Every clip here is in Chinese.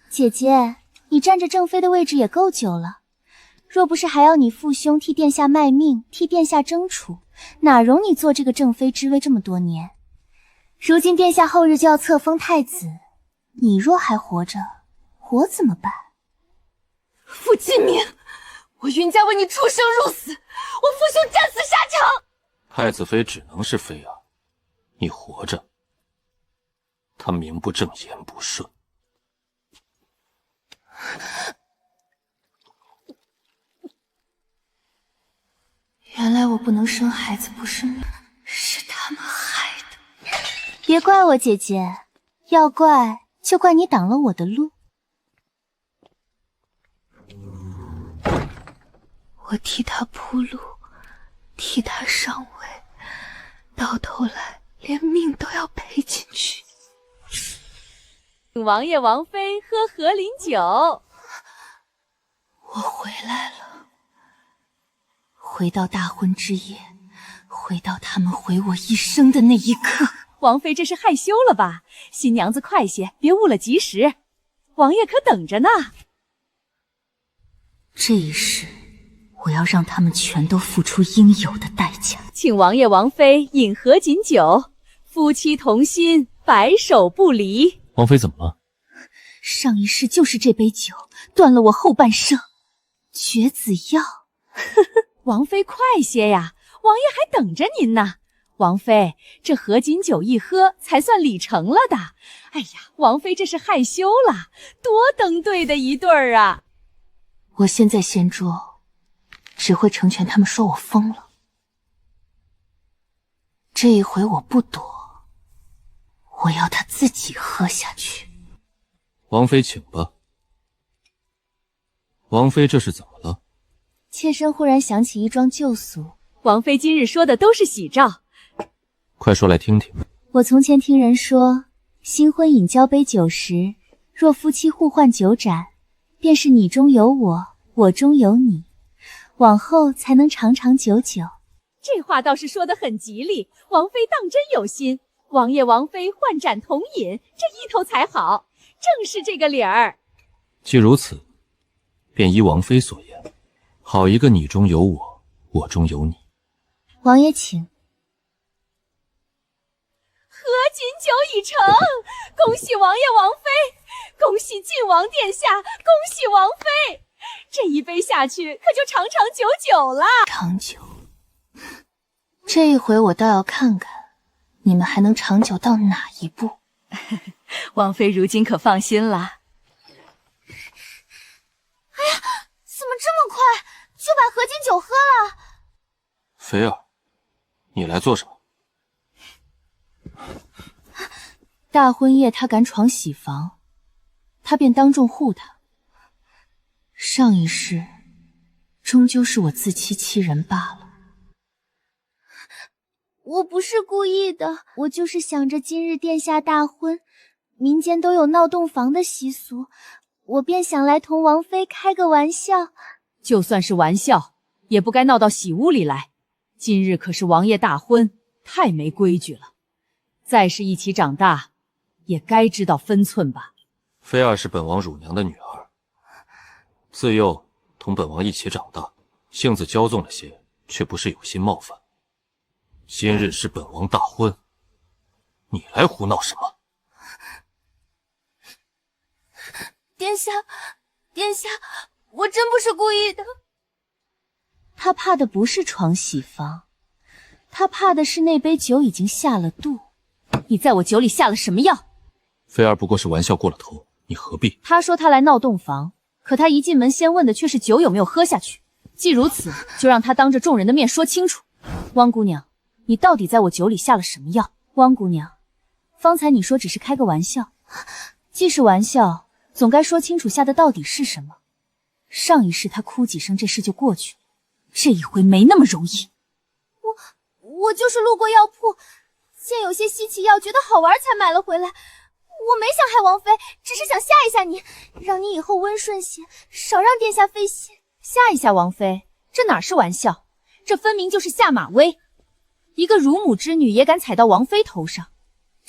姐姐，你占着正妃的位置也够久了，若不是还要你父兄替殿下卖命，替殿下争储，哪容你做这个正妃之位这么多年？如今殿下后日就要册封太子，你若还活着，我怎么办？傅继明，我云家为你出生入死，我父兄战死沙场。太子妃只能是妃儿，你活着，她名不正言不顺。原来我不能生孩子不是命，是他们害的。别怪我姐姐，要怪就怪你挡了我的路。我替他铺路，替他上位，到头来连命都要赔进去。王爷王妃喝和林酒。我回来了，回到大婚之夜，回到他们毁我一生的那一刻。王妃这是害羞了吧？新娘子快些，别误了吉时。王爷可等着呢。这一世，我要让他们全都付出应有的代价。请王爷王妃饮合卺酒，夫妻同心，白首不离。王妃怎么了？上一世就是这杯酒断了我后半生。绝子药。王妃快些呀，王爷还等着您呢。王妃，这合卺酒一喝才算礼成了的。哎呀，王妃这是害羞了，多登对的一对儿啊！我现在掀桌，只会成全他们说我疯了。这一回我不躲，我要他自己喝下去。王妃请吧。王妃这是怎么了？妾身忽然想起一桩旧俗。王妃今日说的都是喜兆，快说来听听。我从前听人说，新婚饮交杯酒时，若夫妻互换酒盏，便是你中有我，我中有你，往后才能长长久久。这话倒是说得很吉利，王妃当真有心。王爷王妃换盏同饮，这意头才好，正是这个理儿。既如此，便依王妃所言，好一个你中有我，我中有你。王爷请。合卺酒已成，恭喜王爷王妃，恭喜晋王殿下，恭喜王妃。这一杯下去，可就长长久久了。长久。这一回我倒要看看，你们还能长久到哪一步。王妃如今可放心了。哎呀，怎么这么快就把合卺酒喝了？妃儿，你来做什么？大婚夜他敢闯喜房，他便当众护他。上一世终究是我自欺欺人罢了。我不是故意的，我就是想着今日殿下大婚，民间都有闹洞房的习俗，我便想来同王妃开个玩笑。就算是玩笑，也不该闹到喜屋里来。今日可是王爷大婚，太没规矩了。再是一起长大，也该知道分寸吧。妃儿是本王乳娘的女儿，自幼同本王一起长大，性子骄纵了些，却不是有心冒犯。今日是本王大婚，你来胡闹什么？殿下，殿下，我真不是故意的。他怕的不是闯喜房，他怕的是那杯酒已经下了肚。你在我酒里下了什么药？妃儿不过是玩笑过了头，你何必？他说他来闹洞房，可他一进门先问的却是酒有没有喝下去。既如此，就让他当着众人的面说清楚。汪姑娘，你到底在我酒里下了什么药？汪姑娘，方才你说只是开个玩笑，既是玩笑，总该说清楚下的到底是什么。上一世他哭几声，这事就过去了，这一回没那么容易。我就是路过药铺，见有些稀奇药，觉得好玩才买了回来。我没想害王妃，只是想吓一吓你，让你以后温顺些，少让殿下费心。吓一吓王妃，这哪是玩笑，这分明就是下马威。一个乳母之女也敢踩到王妃头上，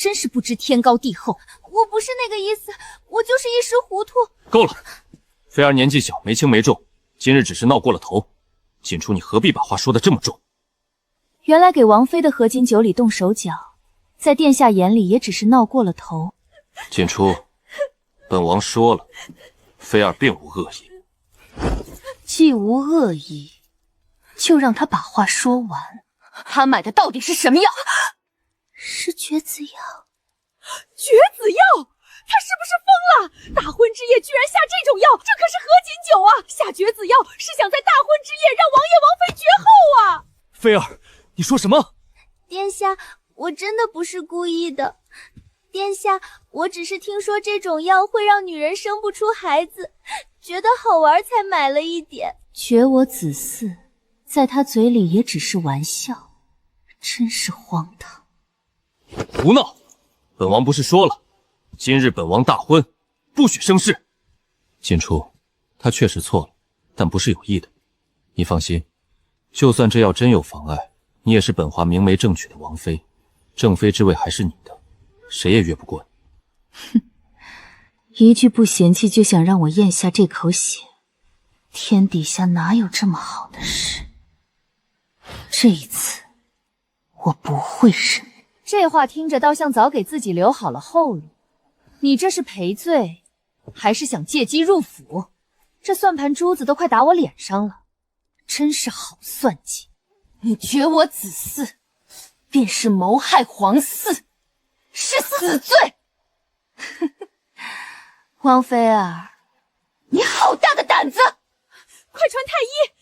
真是不知天高地厚。我不是那个意思，我就是一时糊涂。够了，菲儿年纪小，没轻没重，今日只是闹过了头。锦初，你何必把话说得这么重？原来给王妃的合金酒里动手脚，在殿下眼里也只是闹过了头。锦初，本王说了，菲儿并无恶意。既无恶意，就让他把话说完。他买的到底是什么药？是绝子药。绝子药，他是不是疯了？大婚之夜居然下这种药，这可是合金酒啊！下绝子药是想在大婚之夜让王爷王妃绝后啊！菲儿，你说什么？殿下，我真的不是故意的。殿下，我只是听说这种药会让女人生不出孩子，觉得好玩才买了一点。绝我子嗣，在他嘴里也只是玩笑，真是荒唐。胡闹！本王不是说了，今日本王大婚，不许生事。锦初，他确实错了，但不是有意的。你放心，就算这药真有妨碍，你也是本华明媒正娶的王妃，正妃之位还是你的，谁也越不过你。哼，一句不嫌弃就想让我咽下这口血，天底下哪有这么好的事？这一次，我不会忍。这话听着倒像早给自己留好了后路。你这是赔罪，还是想借机入府？这算盘珠子都快打我脸上了，真是好算计！你绝我子嗣，便是谋害皇嗣，是死罪！王妃儿，你好大的胆子！快传太医！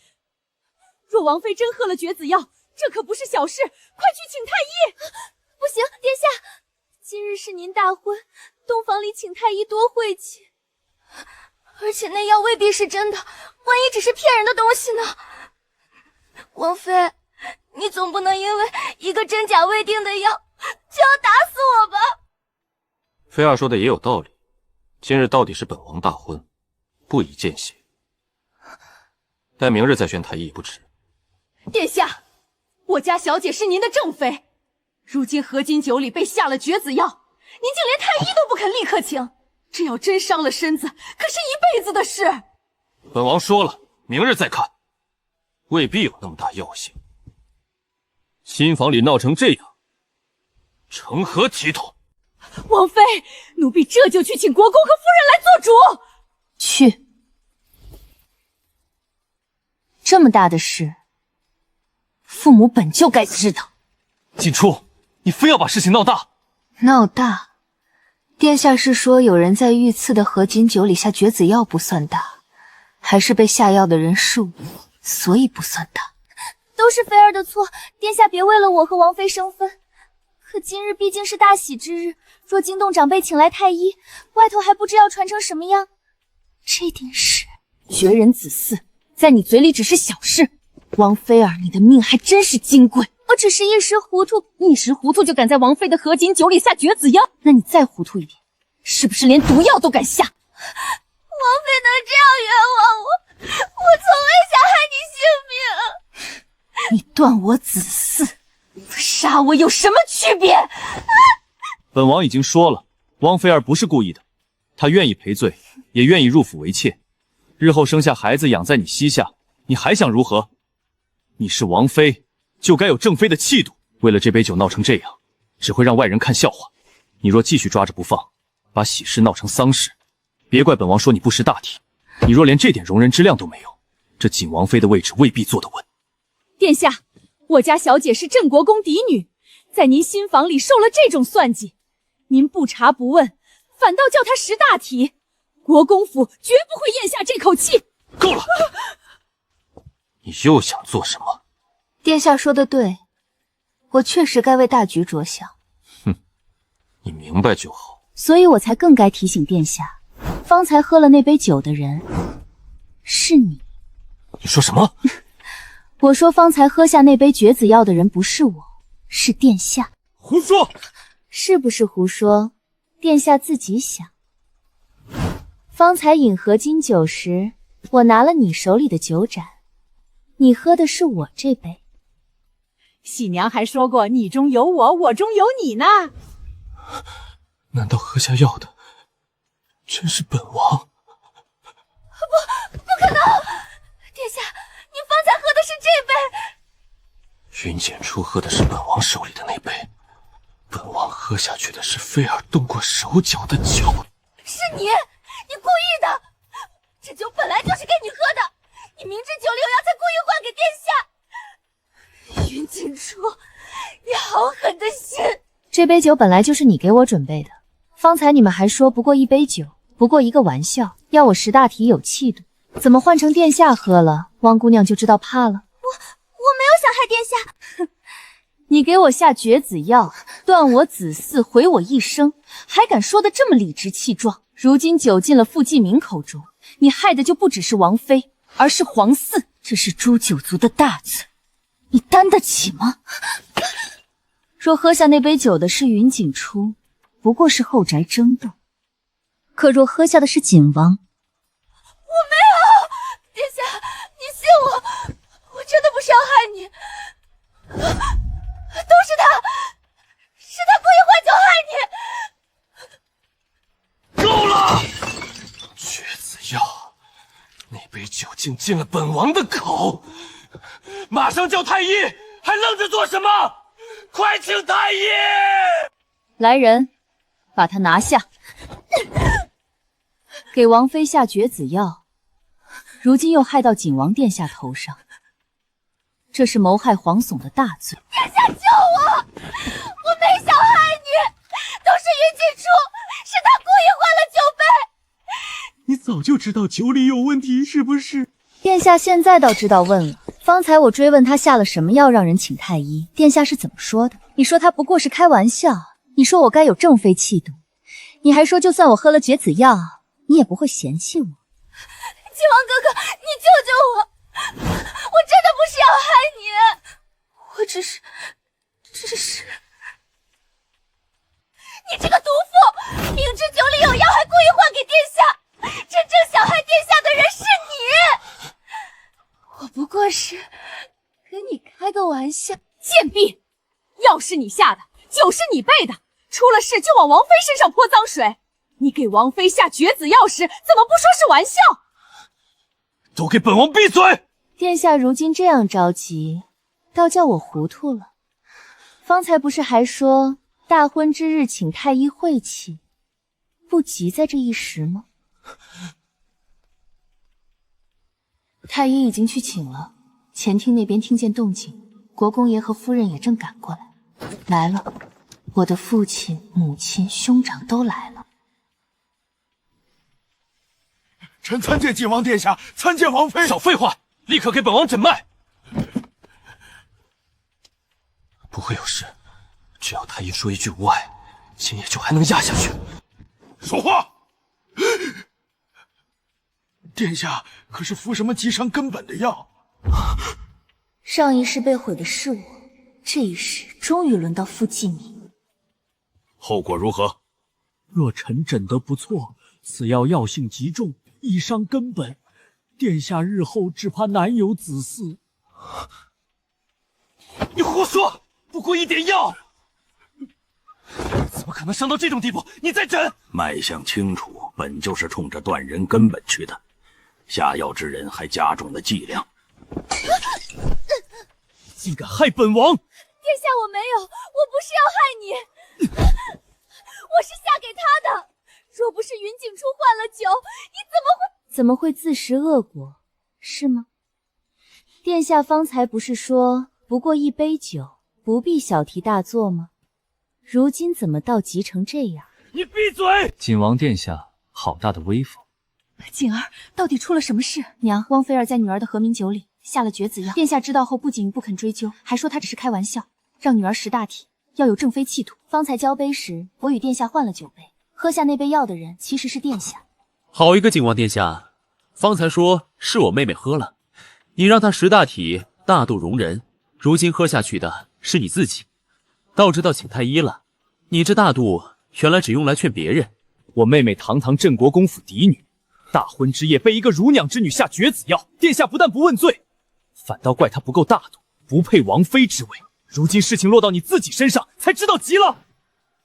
若王妃真喝了绝子药，这可不是小事，快去请太医！不行，殿下，今日是您大婚，洞房里请太医多晦气。而且那药未必是真的，万一只是骗人的东西呢？王妃，你总不能因为一个真假未定的药就要打死我吧？菲儿说的也有道理，今日到底是本王大婚，不宜见血。待明日再选太医不迟。殿下，我家小姐是您的正妃，如今合金酒里被下了绝子药，您竟连太医都不肯立刻请，这要真伤了身子，可是一辈子的事。本王说了，明日再看，未必有那么大药性。新房里闹成这样，成何体统？王妃，奴婢这就去请国公和夫人来做主。去。这么大的事，父母本就该知道。锦初，你非要把事情闹大？闹大？殿下是说有人在御赐的合金酒里下绝子药不算大，还是被下药的人是我，所以不算大？都是菲儿的错，殿下别为了我和王妃生分。可今日毕竟是大喜之日，若惊动长辈请来太医，外头还不知要传成什么样。这点事，绝人子嗣，在你嘴里只是小事。王妃儿，你的命还真是金贵。我只是一时糊涂，一时糊涂就敢在王妃的合金酒里下绝子药，那你再糊涂一点，是不是连毒药都敢下？王妃能这样冤枉我，我从未想害你性命。你断我子嗣，和杀我有什么区别？本王已经说了，汪菲儿不是故意的，她愿意赔罪，也愿意入府为妾，日后生下孩子养在你膝下，你还想如何？你是王妃，就该有正妃的气度。为了这杯酒闹成这样，只会让外人看笑话。你若继续抓着不放，把喜事闹成丧事，别怪本王说你不识大体。你若连这点容人之量都没有，这锦王妃的位置未必坐得稳。殿下，我家小姐是镇国公嫡女，在您新房里受了这种算计，您不查不问，反倒叫她识大体，国公府绝不会咽下这口气。够了！你又想做什么？殿下说的对，我确实该为大局着想。哼，你明白就好。所以我才更该提醒殿下，方才喝了那杯酒的人是你。你说什么？我说方才喝下那杯绝子药的人不是我，是殿下。胡说！是不是胡说？殿下自己想。方才饮合金酒时，我拿了你手里的酒盏，你喝的是我这杯。喜娘还说过你中有我，我中有你呢。难道喝下药的真是本王？不可能！殿下，您方才喝的是这杯。云锦初喝的是本王手里的那杯，本王喝下去的是菲儿动过手脚的酒。是你故意的！这酒本来就是给你喝的，你明知酒里有药才故意换给殿下。云锦初，你好狠的心！这杯酒本来就是你给我准备的，方才你们还说不过一杯酒，不过一个玩笑，要我识大体有气度，怎么换成殿下喝了，汪姑娘就知道怕了？我没有想害殿下。你给我下绝子药，断我子嗣，毁我一生，还敢说得这么理直气壮。如今酒进了傅继明口中，你害的就不只是王妃，而是皇嗣，这是诛九族的大罪，你担得起吗？若喝下那杯酒的是云锦初，不过是后宅争斗；可若喝下的是锦王，我没有，殿下，你信我，我真的不是要害你，都是他，是他故意换酒害你。够了！绝子药，那杯酒竟进了本王的口，马上叫太医，还愣着做什么？快请太医！来人，把他拿下！给王妃下绝子药，如今又害到景王殿下头上，这是谋害皇悚的大罪。殿下救我！我没想害你，都是云锦初，是他故意换了酒杯。你早就知道酒里有问题，是不是？殿下现在倒知道问了。方才我追问他下了什么药让人请太医，殿下是怎么说的？你说他不过是开玩笑，你说我该有正妃气度，你还说就算我喝了绝子药，你也不会嫌弃我。靖王哥哥，你救救我！我真的不是要害你，我只是……你这个毒妇，明知酒里有药还故意换给殿下，真正想害殿下的人是你。我不过是跟你开个玩笑。贱婢，药是你下的，酒是你备的，出了事就往王妃身上泼脏水。你给王妃下绝子药时，怎么不说是玩笑？都给本王闭嘴！殿下如今这样着急，倒叫我糊涂了。方才不是还说大婚之日请太医晦气，不急在这一时吗？太医已经去请了，前厅那边听见动静，国公爷和夫人也正赶过来。来了，我的父亲、母亲、兄长都来了。臣参见靖王殿下，参见王妃。少废话，立刻给本王诊脉。不会有事，只要太医说一句无碍，今夜就还能压下去。说话！殿下可是服什么极伤根本的药？上一世被毁的是我，这一世终于轮到傅继明。后果如何？若臣诊得不错，此药药性极重，易伤根本，殿下日后只怕难有子嗣。你胡说！不过一点药，怎么可能伤到这种地步？你再诊！脉象清楚，本就是冲着断人根本去的，下药之人还加重了剂量。竟敢害本王！殿下，我没有，我不是要害你，我是下给他的。若不是云锦初换了酒，你怎么会自食恶果，是吗？殿下方才不是说不过一杯酒，不必小题大做吗？如今怎么倒急成这样？你闭嘴！景王殿下好大的威风！景儿，到底出了什么事？娘，汪菲儿在女儿的和名酒里下了绝子药，殿下知道后不仅不肯追究，还说她只是开玩笑，让女儿识大体，要有正妃气度。方才交杯时，我与殿下换了酒杯，喝下那杯药的人其实是殿下。好一个景王殿下，方才说是我妹妹喝了，你让她识大体，大度容人，如今喝下去的是你自己，倒知道请太医了。你这大度原来只用来劝别人。我妹妹堂堂镇国公府嫡女，大婚之夜被一个乳娘之女下绝子药，殿下不但不问罪，反倒怪她不够大度，不配王妃之位。如今事情落到你自己身上，才知道急了。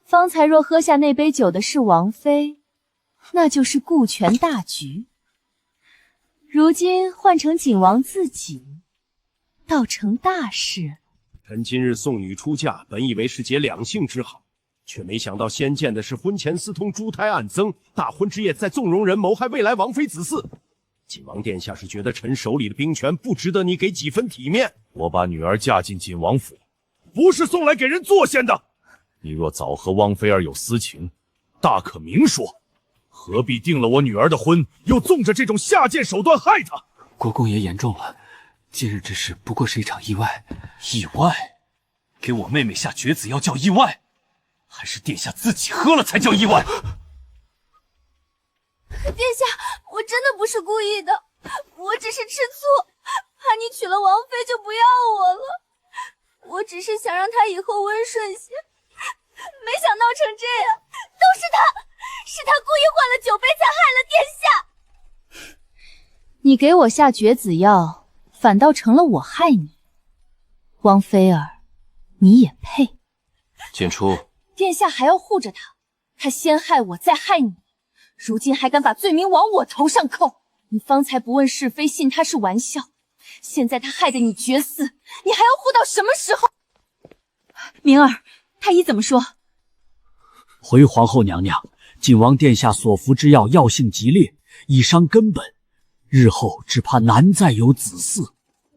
方才若喝下那杯酒的是王妃，那就是顾全大局。如今换成景王自己，倒成大事。臣今日送女出嫁，本以为是结两性之好，却没想到先见的是婚前私通、珠胎暗增，大婚之夜再纵容人谋害未来王妃子嗣。景王殿下是觉得臣手里的兵权不值得你给几分体面？我把女儿嫁进景王府，不是送来给人作践的。你若早和汪菲儿有私情，大可明说，何必定了我女儿的婚，又纵着这种下贱手段害她？国公爷言重了，今日之事不过是一场意外。意外？给我妹妹下绝子药叫意外？还是殿下自己喝了才叫意外？殿下，我真的不是故意的，我只是吃醋，怕你娶了王妃就不要我了。我只是想让她以后温顺些，没想闹成这样，都是他，是他故意换了酒杯才害了殿下。你给我下绝子药，反倒成了我害你。王菲儿，你也配？锦初，殿下还要护着他，他先害我，再害你，如今还敢把罪名往我头上扣。你方才不问是非，信他是玩笑，现在他害得你绝嗣，你还要护到什么时候？明儿，太医怎么说？回皇后娘娘，景王殿下所服之药药性极烈，已伤根本，日后只怕难再有子嗣。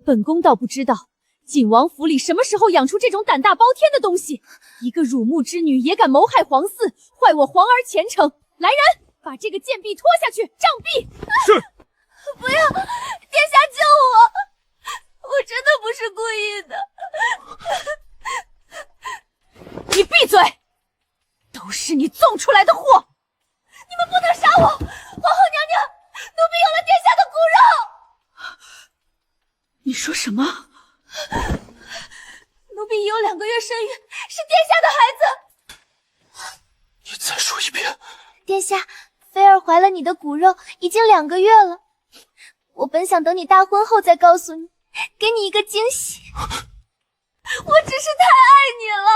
本宫倒不知道景王府里什么时候养出这种胆大包天的东西，一个辱没之女也敢谋害皇嗣，坏我皇儿前程。来人，把这个贱婢拖下去，杖毙！是。不要，殿下救我！我真的不是故意的。你闭嘴！都是你纵出来的祸！你们不能杀我！皇后娘娘，奴婢有了殿下的骨肉。你说什么？奴婢已有2个月身孕，是殿下的孩子。你再说一遍。殿下，菲儿怀了你的骨肉已经2个月了。我本想等你大婚后再告诉你，给你一个惊喜。我只是太爱你了，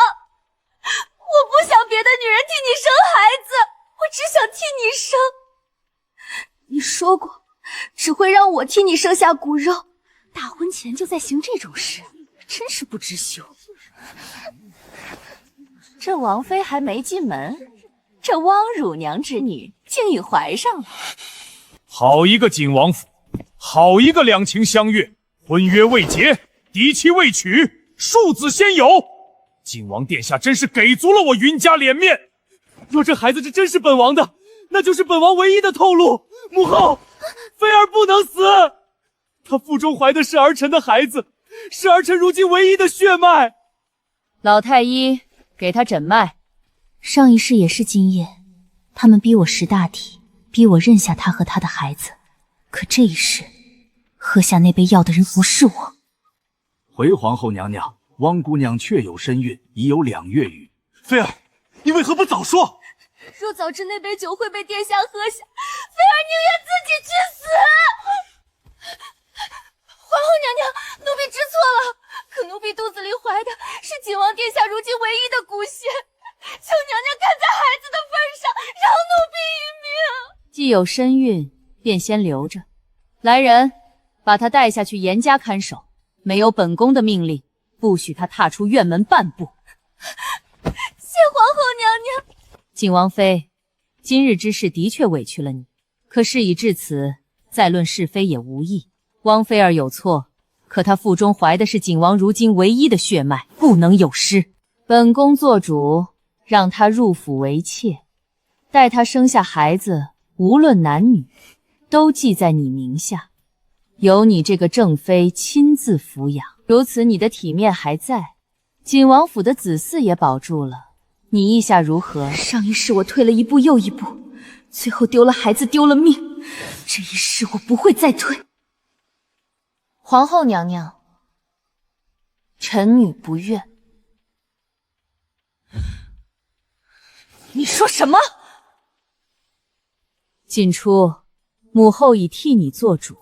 我不想别的女人替你生孩子，我只想替你生。你说过，只会让我替你生下骨肉，大婚前就在行这种事，真是不知羞。这王妃还没进门，这汪乳娘之女竟已怀上了。好一个景王府，好一个两情相悦，婚约未结，嫡妻未娶，庶子先有。景王殿下真是给足了我云家脸面。若这孩子是真是本王的，那就是本王唯一的后路。母后，菲儿不能死，她腹中怀的是儿臣的孩子，是儿臣如今唯一的血脉。老太医，给他诊脉。上一世也是今夜，他们逼我识大体，逼我认下他和他的孩子。可这一世，喝下那杯药的人不是我。回皇后娘娘，汪姑娘确有身孕，已有2月余。菲儿，你为何不早说？若早知那杯酒会被殿下喝下，菲儿宁愿自己去死。皇后娘娘，奴婢知错了，可奴婢肚子里怀的是景王殿下如今唯一的骨血，求娘娘看在孩子的份上，饶奴婢一命。既有身孕，便先留着。来人，把他带下去严加看守，没有本宫的命令，不许他踏出院门半步。谢皇后娘娘。景王妃，今日之事的确委屈了你，可事已至此，再论是非也无益。汪菲儿有错，可她腹中怀的是景王如今唯一的血脉，不能有失。本宫做主，让她入府为妾，待她生下孩子，无论男女，都记在你名下，由你这个正妃亲自抚养。如此，你的体面还在，景王府的子嗣也保住了。你意下如何？上一世我退了一步又一步，最后丢了孩子，丢了命。这一世我不会再退。皇后娘娘，臣女不愿。你说什么？锦初，母后已替你做主，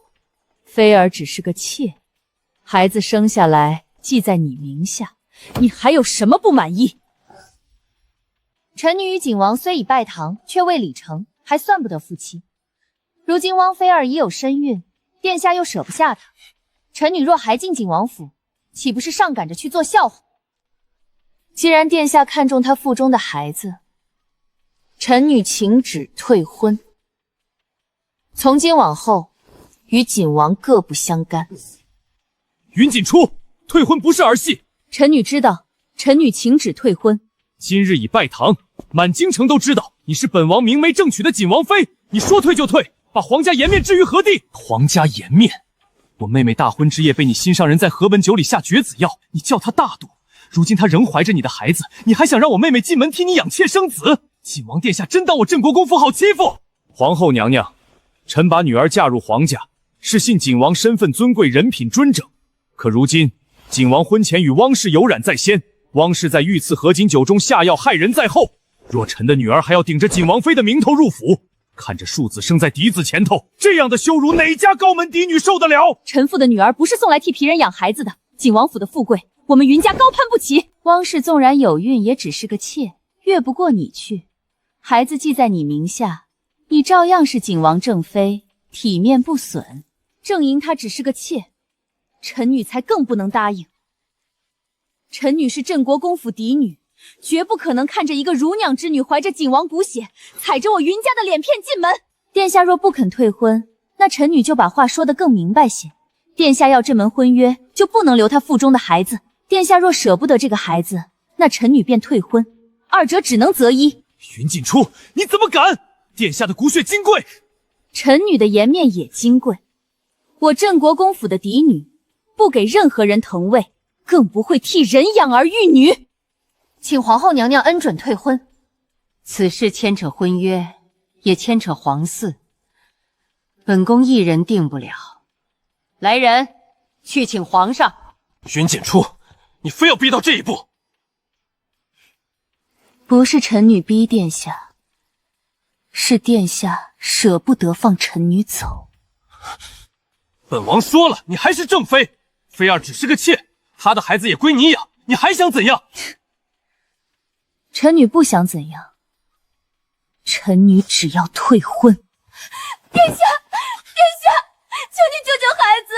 菲儿只是个妾，孩子生下来记在你名下，你还有什么不满意？臣女与景王虽已拜堂，却未礼成，还算不得夫妻。如今汪菲儿已有身孕，殿下又舍不下她，臣女若还进景王府，岂不是上赶着去做笑话？既然殿下看中她腹中的孩子，臣女请旨退婚，从今往后与景王各不相干。云锦初，退婚不是儿戏。臣女知道，臣女请旨退婚。今日已拜堂，满京城都知道你是本王明媒正娶的锦王妃，你说退就退，把皇家颜面置于何地？皇家颜面？我妹妹大婚之夜被你心上人在河本酒里下绝子药，你叫她大度。如今她仍怀着你的孩子，你还想让我妹妹进门替你养妾生子？景王殿下真当我镇国公府好欺负？皇后娘娘，臣把女儿嫁入皇家，是信景王身份尊贵，人品谆整。可如今景王婚前与汪氏有染在先，汪氏在御赐合卺酒中下药害人在后，若臣的女儿还要顶着景王妃的名头入府，看着庶子生在嫡子前头，这样的羞辱哪家高门嫡女受得了？臣妇的女儿不是送来替皮人养孩子的，景王府的富贵，我们云家高攀不起。汪氏纵然有孕，也只是个妾，越不过你去。孩子记在你名下，你照样是景王正妃，体面不损。正因她只是个妾，臣女才更不能答应。臣女是镇国公府嫡女，绝不可能看着一个乳娘之女怀着景王骨血，踩着我云家的脸骗进门。殿下若不肯退婚，那臣女就把话说得更明白些。殿下要这门婚约，就不能留她腹中的孩子。殿下若舍不得这个孩子，那臣女便退婚，二者只能择一。云锦初，你怎么敢？殿下的骨血金贵，臣女的颜面也金贵。我镇国公府的嫡女，不给任何人腾位，更不会替人养儿育女。请皇后娘娘恩准退婚。此事牵扯婚约，也牵扯皇嗣，本宫一人定不了。来人，去请皇上。云锦初，你非要逼到这一步？不是臣女逼殿下，是殿下舍不得放臣女走。本王说了，你还是正妃，妃儿只是个妾，她的孩子也归你养，你还想怎样？臣女不想怎样，臣女只要退婚。殿下，殿下，求你救救孩子！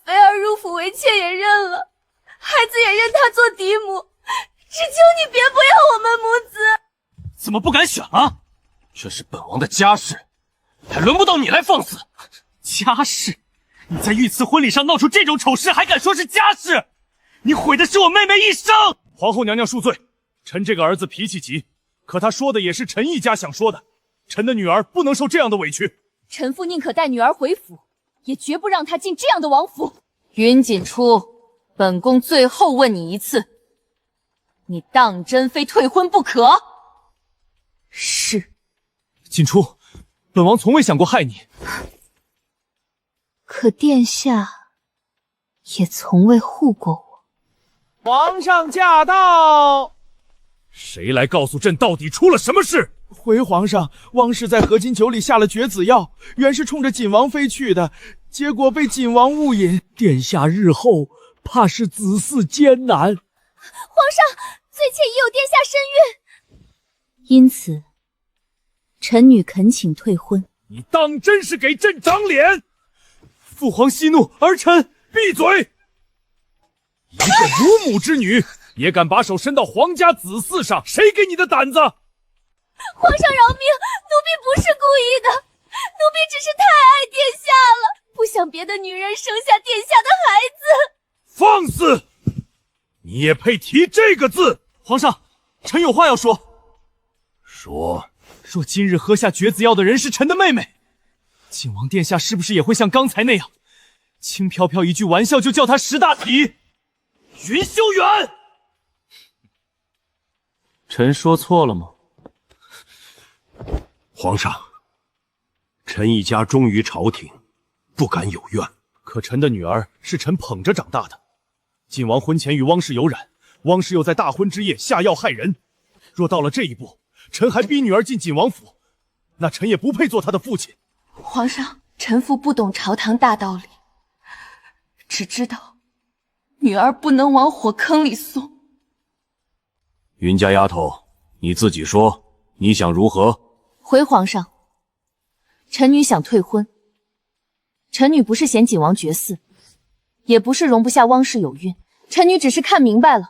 妃儿入府为妾也认了，孩子也认她做嫡母，只求你别不要我们母子。怎么不敢选啊？这是本王的家事，还轮不到你来放肆。家事？你在御赐婚礼上闹出这种丑事，还敢说是家事？你毁的是我妹妹一生！皇后娘娘恕罪，臣这个儿子脾气急，可他说的也是臣一家想说的，臣的女儿不能受这样的委屈。臣妇宁可带女儿回府，也绝不让她进这样的王府。云锦初，本宫最后问你一次，你当真非退婚不可？是。锦初，本王从未想过害你。可殿下也从未护过我。皇上驾到！谁来告诉朕到底出了什么事？回皇上，汪氏在合卺酒里下了绝子药，原是冲着锦王妃去的，结果被锦王误饮。殿下日后怕是子嗣艰难。皇上，罪妾已有殿下身孕，因此臣女恳请退婚。你当真是给朕长脸？父皇息怒，儿臣闭嘴！一个乳母之女，也敢把手伸到皇家子嗣上，谁给你的胆子？皇上饶命，奴婢不是故意的，奴婢只是太爱殿下了，不想别的女人生下殿下的孩子。放肆！你也配提这个字？皇上，臣有话要说。说。若今日喝下绝子药的人是臣的妹妹，景王殿下是不是也会像刚才那样，轻飘飘一句玩笑就叫她识大体？云修远，臣说错了吗？皇上，臣一家忠于朝廷，不敢有怨。可臣的女儿是臣捧着长大的，景王婚前与汪氏有染，汪氏又在大婚之夜下药害人。若到了这一步，臣还逼女儿进景王府，那臣也不配做她的父亲。皇上，臣妇不懂朝堂大道理，只知道女儿不能往火坑里送。云家丫头，你自己说，你想如何？回皇上，臣女想退婚。臣女不是嫌景王绝嗣，也不是容不下汪氏有孕，臣女只是看明白了，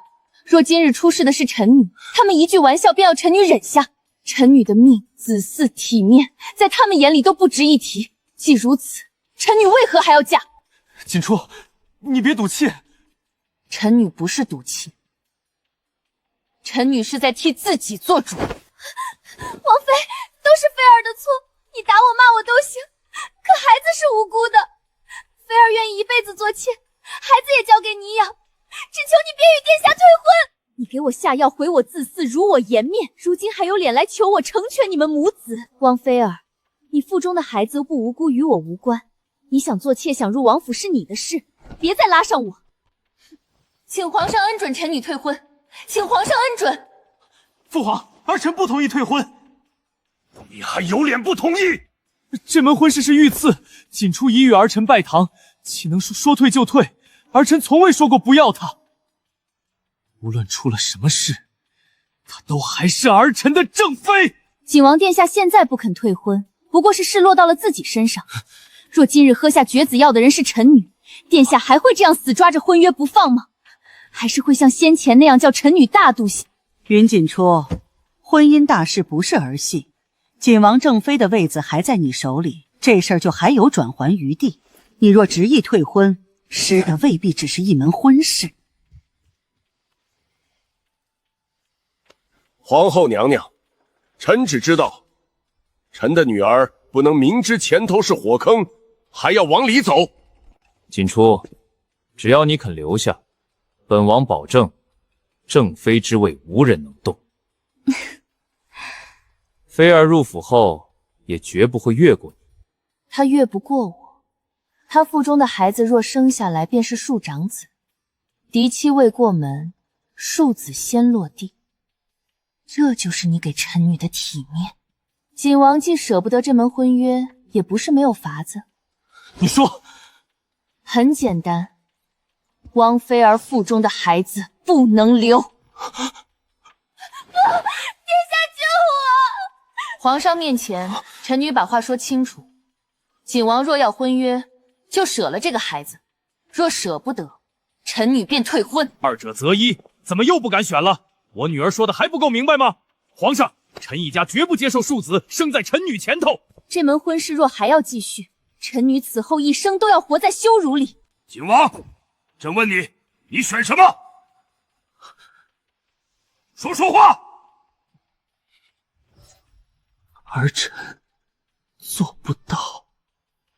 若今日出事的是臣女，他们一句玩笑便要臣女忍下。臣女的命、子嗣、体面，在他们眼里都不值一提。既如此，臣女为何还要嫁？锦初，你别赌气。臣女不是赌气，臣女是在替自己做主。王妃，都是菲儿的错，你打我骂我都行，可孩子是无辜的。菲儿愿意一辈子做妾，孩子也交给你养，只求你别与殿下退婚。你给我下药毁我自嗣，辱我颜面，如今还有脸来求我成全你们母子？王妃儿，你腹中的孩子不无辜，与我无关。你想做妾，想入王府是你的事，别再拉上我。请皇上恩准臣女退婚，请皇上恩准。父皇，儿臣不同意退婚。你还有脸不同意？这门婚事是御赐，锦初已与儿臣拜堂，岂能说退就退？儿臣从未说过不要她。无论出了什么事，她都还是儿臣的正妃。景王殿下现在不肯退婚，不过是事落到了自己身上。若今日喝下绝子药的人是臣女，殿下还会这样死抓着婚约不放吗？还是会像先前那样叫臣女大度些？云锦初，婚姻大事不是儿戏，锦王正妃的位子还在你手里，这事儿就还有转圜余地。你若执意退婚，失的未必只是一门婚事。皇后娘娘，臣只知道，臣的女儿不能明知前头是火坑，还要往里走。锦初，只要你肯留下，本王保证，正妃之位无人能动。妃儿入府后，也绝不会越过你。她越不过我，她腹中的孩子若生下来便是庶长子，嫡妻未过门，庶子先落地。这就是你给臣女的体面。景王既舍不得这门婚约，也不是没有法子。你说，很简单，汪妃儿腹中的孩子不能留。殿下救我！皇上面前，臣女把话说清楚。景王若要婚约，就舍了这个孩子；若舍不得，臣女便退婚。二者择一，怎么又不敢选了？我女儿说的还不够明白吗？皇上，臣一家绝不接受庶子生在臣女前头。这门婚事若还要继续，臣女此后一生都要活在羞辱里。景王，朕问你，你选什么？说话！儿臣做不到。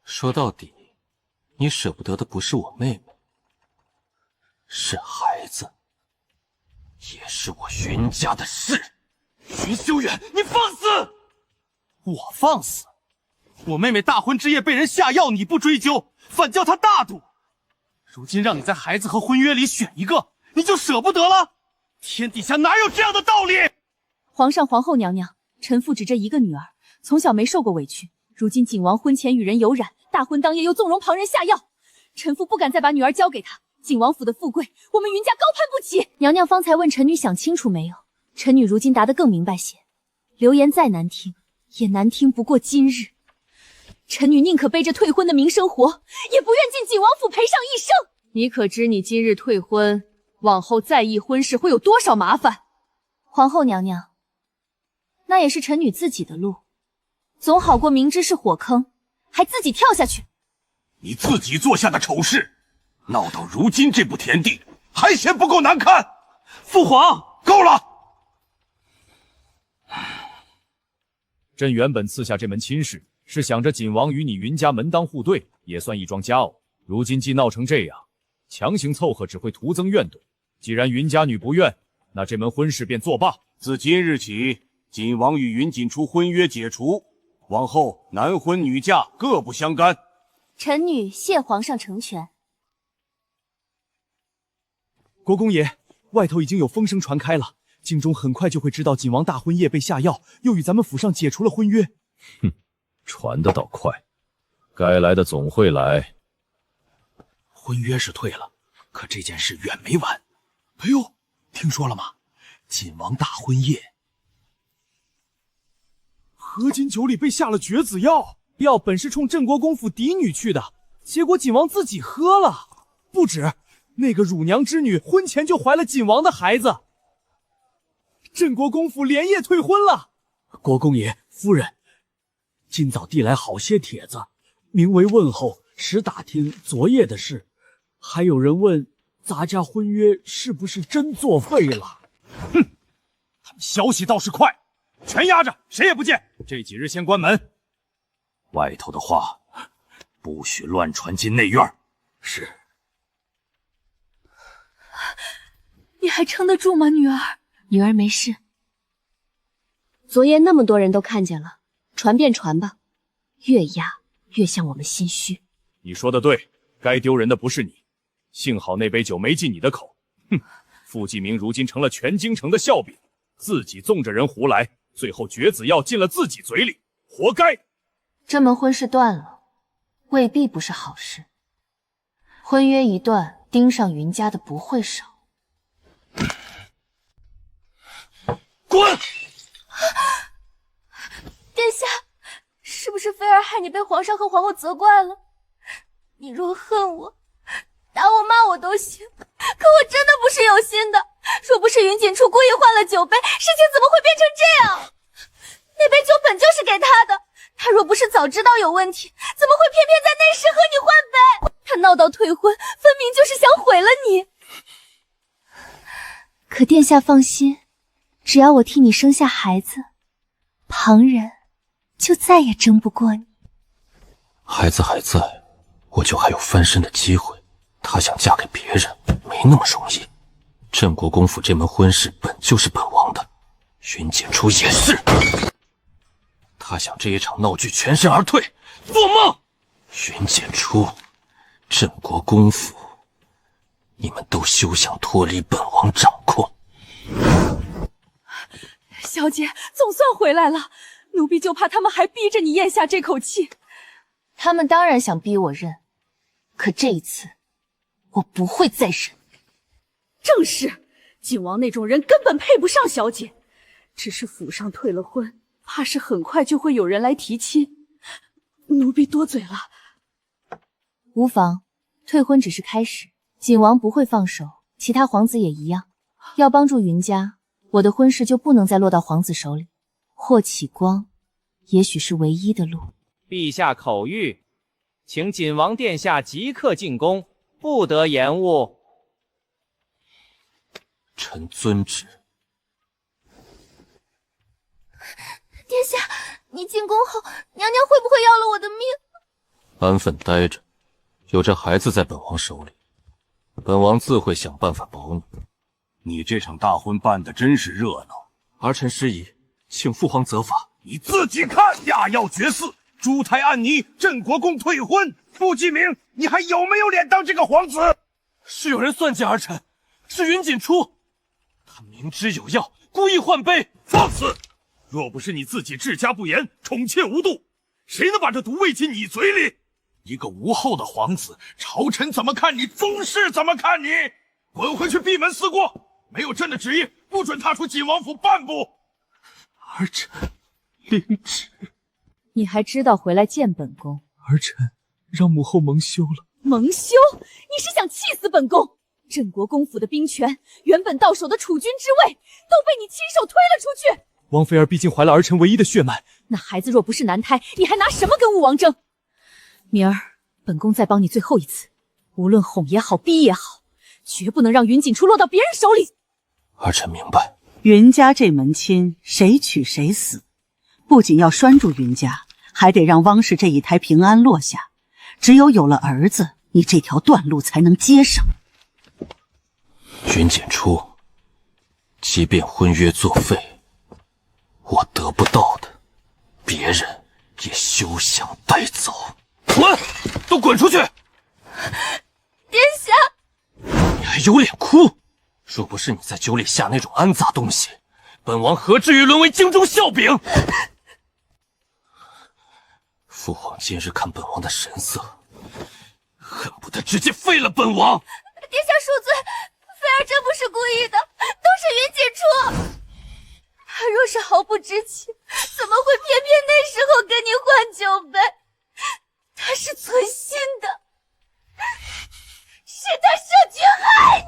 说到底，你舍不得的不是我妹妹，是孩子，也是我云家的事。云修远，你放肆！我放肆？我妹妹大婚之夜被人下药，你不追究，反叫她大度。如今让你在孩子和婚约里选一个，你就舍不得了？天底下哪有这样的道理？皇上、皇后娘娘，臣妇只这一个女儿，从小没受过委屈，如今景王婚前与人有染，大婚当夜又纵容旁人下药，臣妇不敢再把女儿交给他。景王府的富贵，我们云家高攀不起。娘娘方才问臣女想清楚没有，臣女如今答得更明白些。流言再难听，也难听不过今日。臣女宁可背着退婚的名声活，也不愿进景王府赔上一生。你可知你今日退婚，往后再议婚事会有多少麻烦？皇后娘娘，那也是臣女自己的路，总好过明知是火坑，还自己跳下去。你自己做下的丑事，闹到如今这步田地，还嫌不够难看？父皇，够了！朕原本赐下这门亲事，是想着锦王与你云家门当户对，也算一桩佳偶。如今既闹成这样，强行凑合只会徒增怨怼。既然云家女不愿，那这门婚事便作罢。自今日起，锦王与云锦初婚约解除，往后男婚女嫁各不相干。臣女谢皇上成全。国公爷，外头已经有风声传开了，京中很快就会知道景王大婚夜被下药，又与咱们府上解除了婚约。哼，传得倒快，该来的总会来。婚约是退了，可这件事远没完。哎呦，听说了吗？景王大婚夜，合金酒里被下了绝子药，药本是冲镇国公府嫡女去的，结果景王自己喝了。不止，那个乳娘之女婚前就怀了景王的孩子。镇国公府连夜退婚了。国公爷、夫人，今早递来好些帖子，名为问候，实打听昨夜的事。还有人问咱家婚约是不是真作废了？哼，他们消息倒是快，全压着，谁也不见。这几日先关门，外头的话不许乱传进内院。是。你还撑得住吗，女儿？女儿没事。昨夜那么多人都看见了，传便传吧，越压越像我们心虚。你说的对，该丢人的不是你，幸好那杯酒没进你的口。哼，傅继明如今成了全京城的笑柄，自己纵着人胡来，最后绝子药进了自己嘴里，活该。这门婚事断了，未必不是好事。婚约一断，盯上云家的不会少。滚！殿下，是不是菲儿害你被皇上和皇后责怪了？你若恨我，打我骂我都行，可我真的不是有心的。若不是云锦初故意换了酒杯，事情怎么会变成这样？那杯酒本就是给他的，他若不是早知道有问题，怎么会偏偏在那时和你换杯？他闹到退婚，分明就是想毁了你。可殿下放心，只要我替你生下孩子，旁人就再也争不过你。孩子还在，我就还有翻身的机会。她想嫁给别人，没那么容易。镇国公府这门婚事本就是本王的，云锦初也是。他想这一场闹剧全身而退，做梦！云锦初，镇国公府，你们都休想脱离本王掌控。小姐，总算回来了，奴婢就怕他们还逼着你咽下这口气。他们当然想逼我认，可这一次，我不会再忍。正是，景王那种人根本配不上小姐，只是府上退了婚，怕是很快就会有人来提亲。奴婢多嘴了。无妨，退婚只是开始，景王不会放手，其他皇子也一样。要帮助云家，我的婚事就不能再落到皇子手里。霍启光，也许是唯一的路。陛下口谕，请锦王殿下即刻进宫，不得延误。臣遵旨。殿下，你进宫后，娘娘会不会要了我的命？安分待着，有这孩子在本王手里，本王自会想办法保你。你这场大婚办得真是热闹，儿臣失仪，请父皇责罚。你自己看，下药绝嗣，朱胎暗泥，镇国公退婚，傅继明，你还有没有脸当这个皇子？是有人算计儿臣，是云锦初，他明知有药，故意换杯。放肆！若不是你自己治家不严，宠妾无度，谁能把这毒喂进你嘴里？一个无后的皇子，朝臣怎么看你，宗室怎么看你？滚回去闭门思过！没有朕的旨意，不准踏出锦王府半步。儿臣领旨。你还知道回来见本宫？儿臣让母后蒙羞了。蒙羞？你是想气死本宫？镇国公府的兵权，原本到手的储君之位，都被你亲手推了出去。王妃儿毕竟怀了儿臣唯一的血脉，那孩子若不是男胎，你还拿什么跟武王争？明儿，本宫再帮你最后一次，无论哄也好，逼也好，绝不能让云锦初落到别人手里。儿臣明白。云家这门亲，谁娶谁死，不仅要拴住云家，还得让汪氏这一胎平安落下。只有有了儿子，你这条断路才能接上。云锦初，即便婚约作废，我得不到的，别人也休想带走。滚！都滚出去！殿下，你还有脸哭？若不是你在酒里下那种安杂东西，本王何至于沦为京中笑柄？父皇今日看本王的神色，恨不得直接废了本王。殿下恕罪，菲儿真不是故意的，都是云锦初。他若是毫不知情，怎么会偏偏那时候跟你换酒杯？他是存心的，是他设局害你。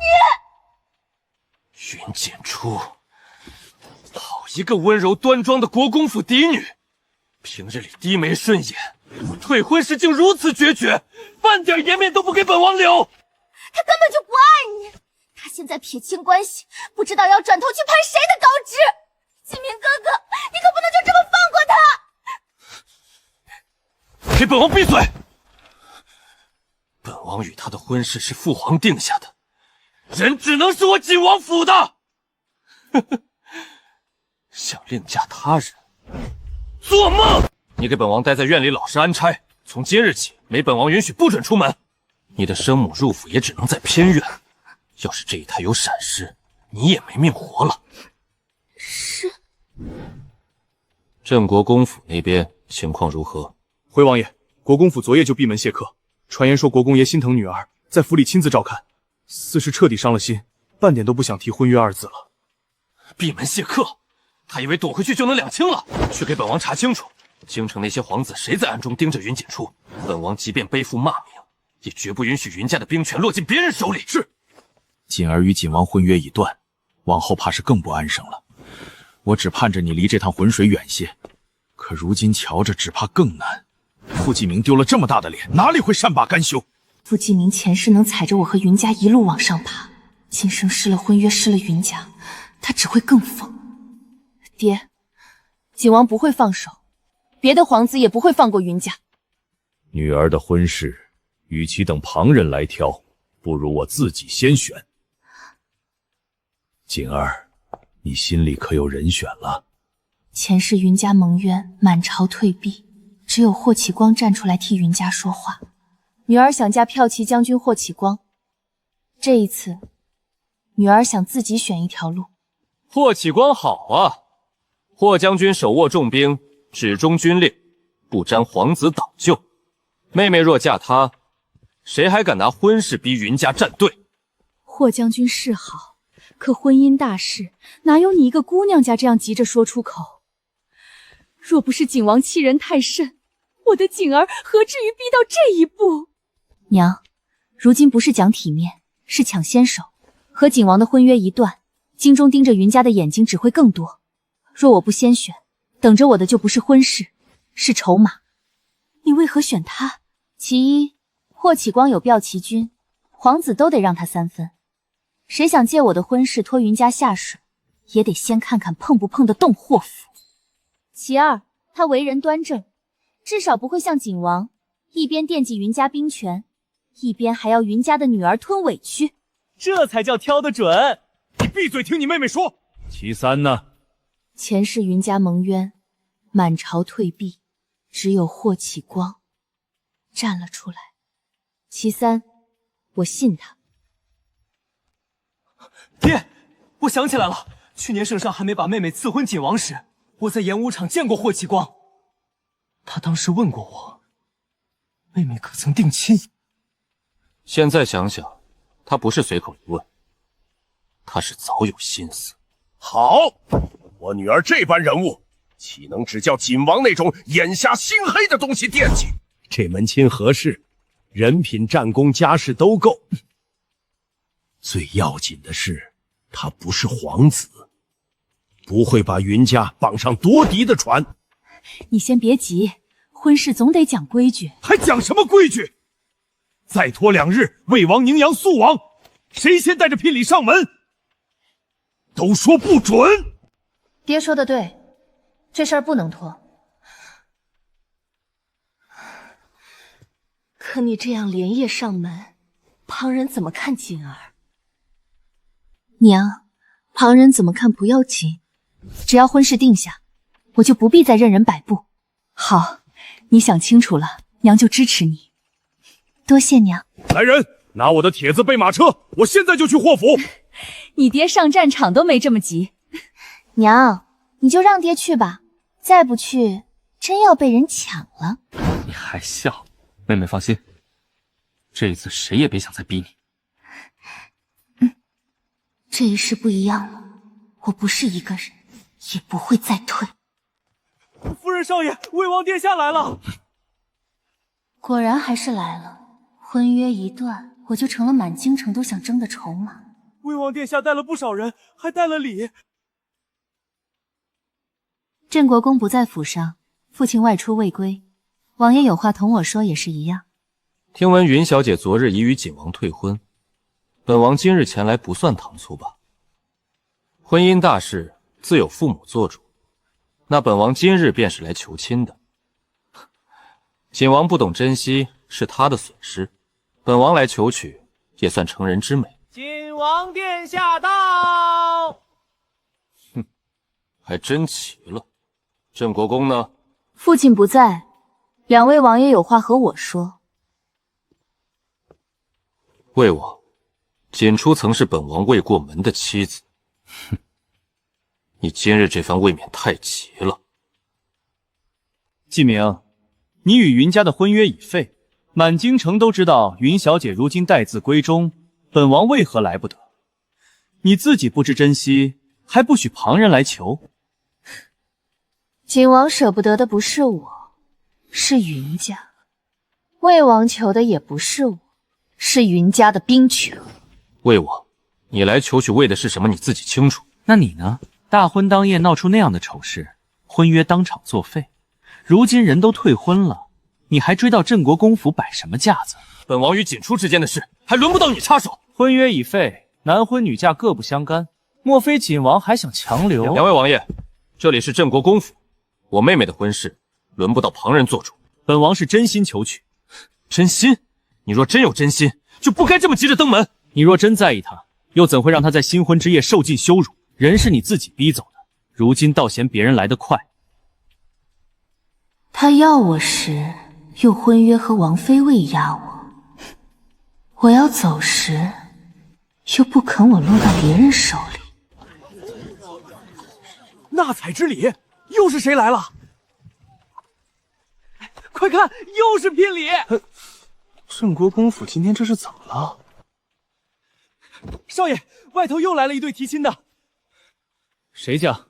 云锦初，好一个温柔端庄的国公府嫡女，平日里低眉顺眼，退婚时竟如此决绝，半点颜面都不给本王留。他根本就不爱你，他现在撇清关系，不知道要转头去攀谁的高枝。锦明哥哥，你可不能就这么放过他！给本王闭嘴！本王与他的婚事是父皇定下的，人只能是我锦王府的。想另嫁他人，做梦！你给本王待在院里老实安差，从今日起，没本王允许不准出门。你的生母入府也只能在偏院，要是这一胎有闪失，你也没命活了。是。镇国公府那边情况如何？回王爷，国公府昨夜就闭门谢客，传言说国公爷心疼女儿，在府里亲自照看，似是彻底伤了心，半点都不想提婚约二字了。闭门谢客，他以为躲回去就能两清了。去给本王查清楚，京城那些皇子谁在暗中盯着云锦初？本王即便背负骂名，也绝不允许云家的兵权落进别人手里。是。锦儿与锦王婚约已断，往后怕是更不安生了。我只盼着你离这趟浑水远些，可如今瞧着只怕更难。傅继明丢了这么大的脸，哪里会善罢甘休？傅继明前世能踩着我和云家一路往上爬，今生失了婚约，失了云家，他只会更疯。爹，景王不会放手，别的皇子也不会放过云家。女儿的婚事，与其等旁人来挑，不如我自己先选。锦儿，你心里可有人选了？前世云家蒙冤，满朝退避，只有霍启光站出来替云家说话。女儿想嫁骠骑将军霍启光，这一次，女儿想自己选一条路。霍启光好啊，霍将军手握重兵，只忠军令，不沾皇子党旧。妹妹若嫁他，谁还敢拿婚事逼云家站队？霍将军是好，可婚姻大事哪有你一个姑娘家这样急着说出口？若不是景王欺人太甚，我的景儿何至于逼到这一步？娘，如今不是讲体面，是抢先手。和景王的婚约一断，京中盯着云家的眼睛只会更多。若我不先选，等着我的就不是婚事，是筹码。你为何选他？其一，霍启光有骠骑军，皇子都得让他3分。谁想借我的婚事拖云家下水，也得先看看碰不碰得动霍府。其二，他为人端正，至少不会像景王一边惦记云家兵权，一边还要云家的女儿吞委屈，这才叫挑得准。你闭嘴，听你妹妹说。其三呢？前世云家蒙冤，满朝退避，只有霍启光站了出来。其三，我信他。爹，我想起来了，去年圣上还没把妹妹赐婚景王时，我在演武场见过霍启光。他当时问过我，妹妹可曾定亲？现在想想，他不是随口一问，他是早有心思。好，我女儿这般人物，岂能只叫锦王那种眼瞎心黑的东西惦记？这门亲合适，人品、战功、家世都够。最要紧的是，他不是皇子，不会把云家绑上夺嫡的船。你先别急，婚事总得讲规矩。还讲什么规矩？再拖2日，魏王宁阳速亡，谁先带着聘礼上门？都说不准。爹说的对，这事儿不能拖。可你这样连夜上门，旁人怎么看锦儿？娘，旁人怎么看不要紧，只要婚事定下，我就不必再任人摆布。好，你想清楚了，娘就支持你。多谢娘。来人，拿我的帖子备马车，我现在就去霍府。你爹上战场都没这么急。娘，你就让爹去吧，再不去，真要被人抢了。你还笑？妹妹放心，这一次谁也别想再逼你。这一世不一样了，我不是一个人，也不会再退。夫人少爷，魏王殿下来了。果然还是来了。婚约一断，我就成了满京城都想争的筹码。魏王殿下带了不少人，还带了礼。镇国公不在府上，父亲外出未归，王爷有话同我说，也是一样。听闻云小姐昨日已与景王退婚，本王今日前来不算唐突吧？婚姻大事自有父母做主，那本王今日便是来求亲的。景王不懂珍惜是他的损失，本王来求娶也算成人之美。景王殿下到。哼，还真齐了。镇国公呢？父亲不在，两位王爷有话和我说。魏王，锦初曾是本王未过门的妻子。哼，你今日这番未免太急了。季明，你与云家的婚约已废，满京城都知道云小姐如今待字闺中，本王为何来不得？你自己不知珍惜，还不许旁人来求。景王舍不得的不是我，是云家。魏王求的也不是我，是云家的兵权。魏王，你来求娶为的是什么？你自己清楚。那你呢？大婚当夜闹出那样的丑事，婚约当场作废。如今人都退婚了，你还追到镇国公府摆什么架子？本王与锦初之间的事，还轮不到你插手。婚约已废，男婚女嫁各不相干，莫非锦王还想强留？两位王爷，这里是镇国公府，我妹妹的婚事轮不到旁人做主。本王是真心求娶。真心？你若真有真心，就不该这么急着登门。你若真在意她，又怎会让她在新婚之夜受尽羞辱？人是你自己逼走的，如今倒嫌别人来得快。他要我时，用婚约和王妃慰压我；我要走时，又不肯我落到别人手里。纳采之礼，又是谁来了？快看，又是聘礼！镇国公府今天这是怎么了？少爷，外头又来了一对提亲的。谁家？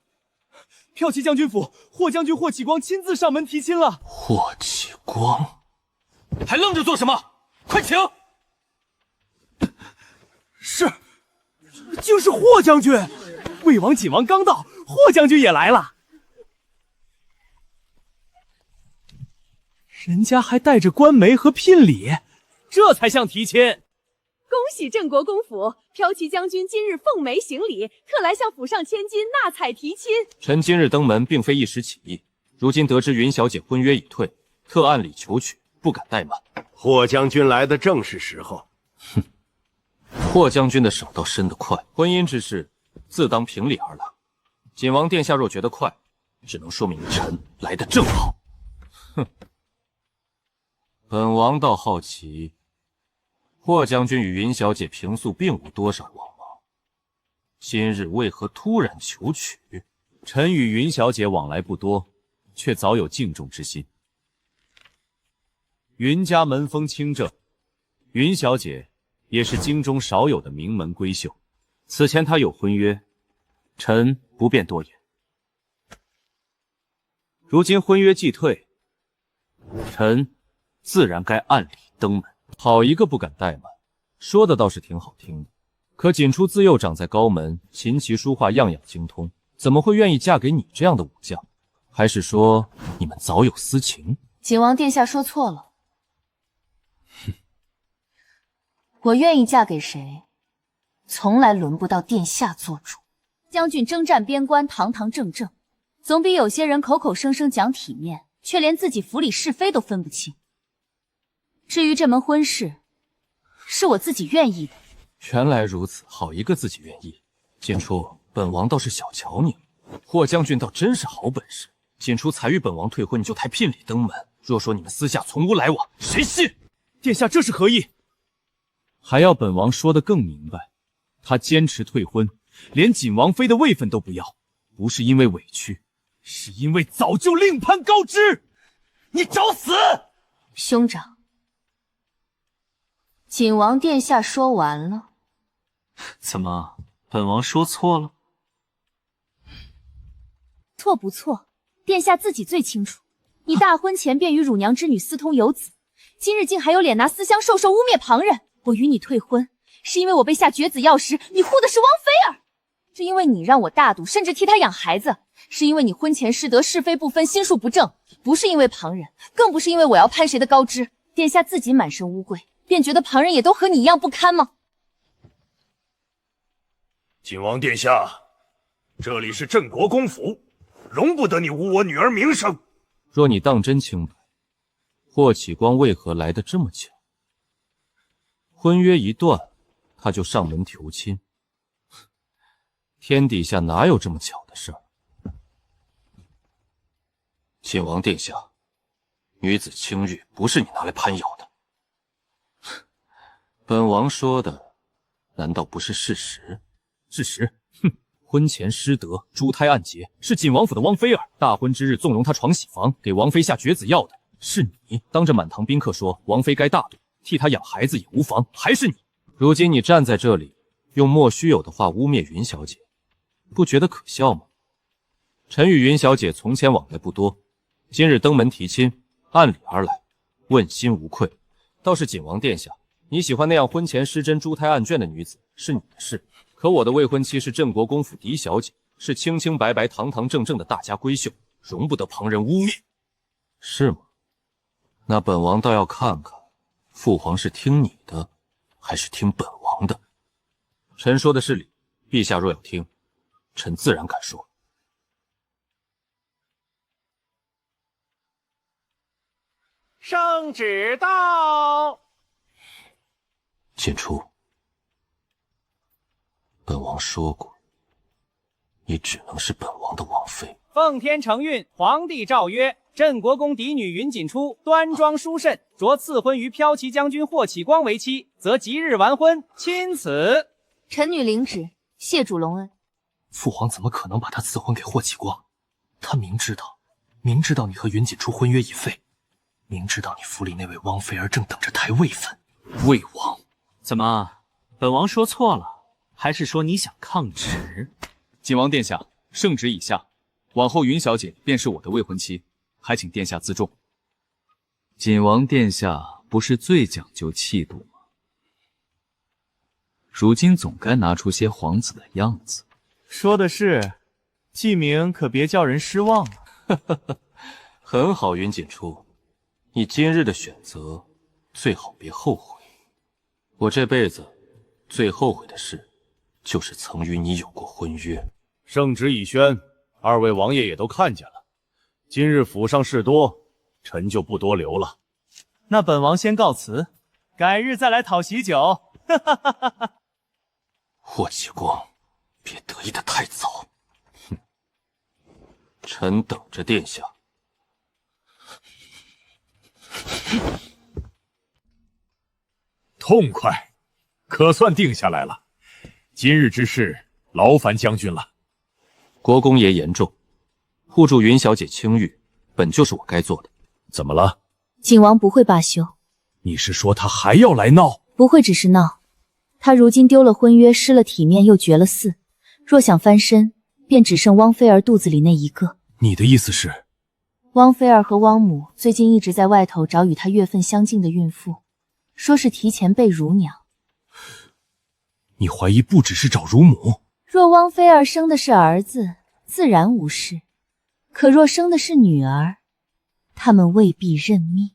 骠骑将军府霍将军霍启光亲自上门提亲了。霍启光，还愣着做什么？快请！是，竟是霍将军！魏王、锦王刚到，霍将军也来了。人家还带着官媒和聘礼，这才像提亲。恭喜镇国公府，骠骑将军今日奉媒行礼，特来向府上千金纳采提亲。臣今日登门并非一时起意，如今得知云小姐婚约已退，特按礼求娶，不敢怠慢。霍将军来的正是时候。哼，霍将军的手倒伸得快，婚姻之事自当凭礼而来。锦王殿下若觉得快，只能说明臣来得正好。哼，本王倒好奇。霍将军与云小姐平素并无多少往往，今日为何突然求娶？臣与云小姐往来不多，却早有敬重之心。云家门风清正，云小姐也是京中少有的名门闺秀。此前她有婚约，臣不便多言。如今婚约既退，臣自然该按礼登门。好一个不敢怠慢，说的倒是挺好听的。可锦初自幼长在高门，琴棋书画样样精通，怎么会愿意嫁给你这样的武将？还是说你们早有私情？景王殿下说错了。我愿意嫁给谁，从来轮不到殿下做主。将军征战边关，堂堂正正，总比有些人口口声声讲体面，却连自己府里是非都分不清。至于这门婚事，是我自己愿意的。原来如此，好一个自己愿意。锦初，本王倒是小瞧你了。霍将军倒真是好本事。锦初才与本王退婚，你就抬聘礼登门。若说你们私下从无来往，谁信？殿下这是何意？还要本王说得更明白。他坚持退婚，连锦王妃的位分都不要，不是因为委屈，是因为早就另攀高枝。你找死！兄长，景王殿下说完了。怎么，本王说错了？错不错，殿下自己最清楚，你大婚前便与乳娘之女私通有子，今日竟还有脸拿私相授受污蔑旁人。我与你退婚，是因为我被下绝子药时，你护的是汪菲儿；是因为你让我大度，甚至替她养孩子；是因为你婚前失德，是非不分，心术不正，不是因为旁人，更不是因为我要攀谁的高枝。殿下自己满身污秽，便觉得旁人也都和你一样不堪吗？晋王殿下，这里是镇国公府，容不得你污我女儿名声。若你当真清白，霍启光为何来得这么巧？婚约一断，他就上门求亲。天底下哪有这么巧的事儿？晋王殿下，女子清玉不是你拿来攀咬的。本王说的，难道不是事实？事实？哼！婚前失德，珠胎暗结，是晋王府的汪菲儿。大婚之日纵容她闯喜房，给王妃下绝子药的，是你。当着满堂宾客说王妃该大度，替她养孩子也无妨，还是你。如今你站在这里，用莫须有的话污蔑云小姐，不觉得可笑吗？臣与云小姐从前往来不多，今日登门提亲，按理而来，问心无愧。倒是景王殿下，你喜欢那样婚前失贞、珠胎暗卷的女子，是你的事。可我的未婚妻是镇国公府嫡小姐，是清清白白、堂堂正正的大家闺秀，容不得旁人污蔑，是吗？那本王倒要看看，父皇是听你的，还是听本王的？臣说的是理，陛下若要听，臣自然敢说。圣旨到。进出。本王说过，你只能是本王的王妃。奉天承运，皇帝诏曰：镇国公嫡女云锦初端庄淑慎，着赐婚于骠骑将军霍启光为妻，则即日完婚，钦此。臣女领旨，谢主隆恩。父皇怎么可能把她赐婚给霍启光？他明知道你和云锦初婚约已废，明知道你府里那位汪菲儿正等着抬位分。魏王，怎么，本王说错了？还是说你想抗旨？景王殿下，圣旨已下，往后云小姐便是我的未婚妻，还请殿下自重。景王殿下不是最讲究气度吗？如今总该拿出些皇子的样子。说的是，记名可别叫人失望啊。很好，云锦初，你今日的选择最好别后悔。我这辈子最后悔的事，就是曾与你有过婚约。圣旨已宣，二位王爷也都看见了。今日府上事多，臣就不多留了。那本王先告辞，改日再来讨喜酒。霍启光，别得意的太早。哼，臣等着殿下。痛快，可算定下来了。今日之事，劳烦将军了。国公爷言重，护住云小姐清誉，本就是我该做的。怎么了？景王不会罢休。你是说他还要来闹？不会只是闹，他如今丢了婚约，失了体面，又绝了嗣，若想翻身，便只剩汪菲儿肚子里那一个。你的意思是？汪菲儿和汪母最近一直在外头找与她月份相近的孕妇，说是提前备乳娘。你怀疑不只是找乳母？若汪菲儿生的是儿子，自然无事；可若生的是女儿，他们未必认命。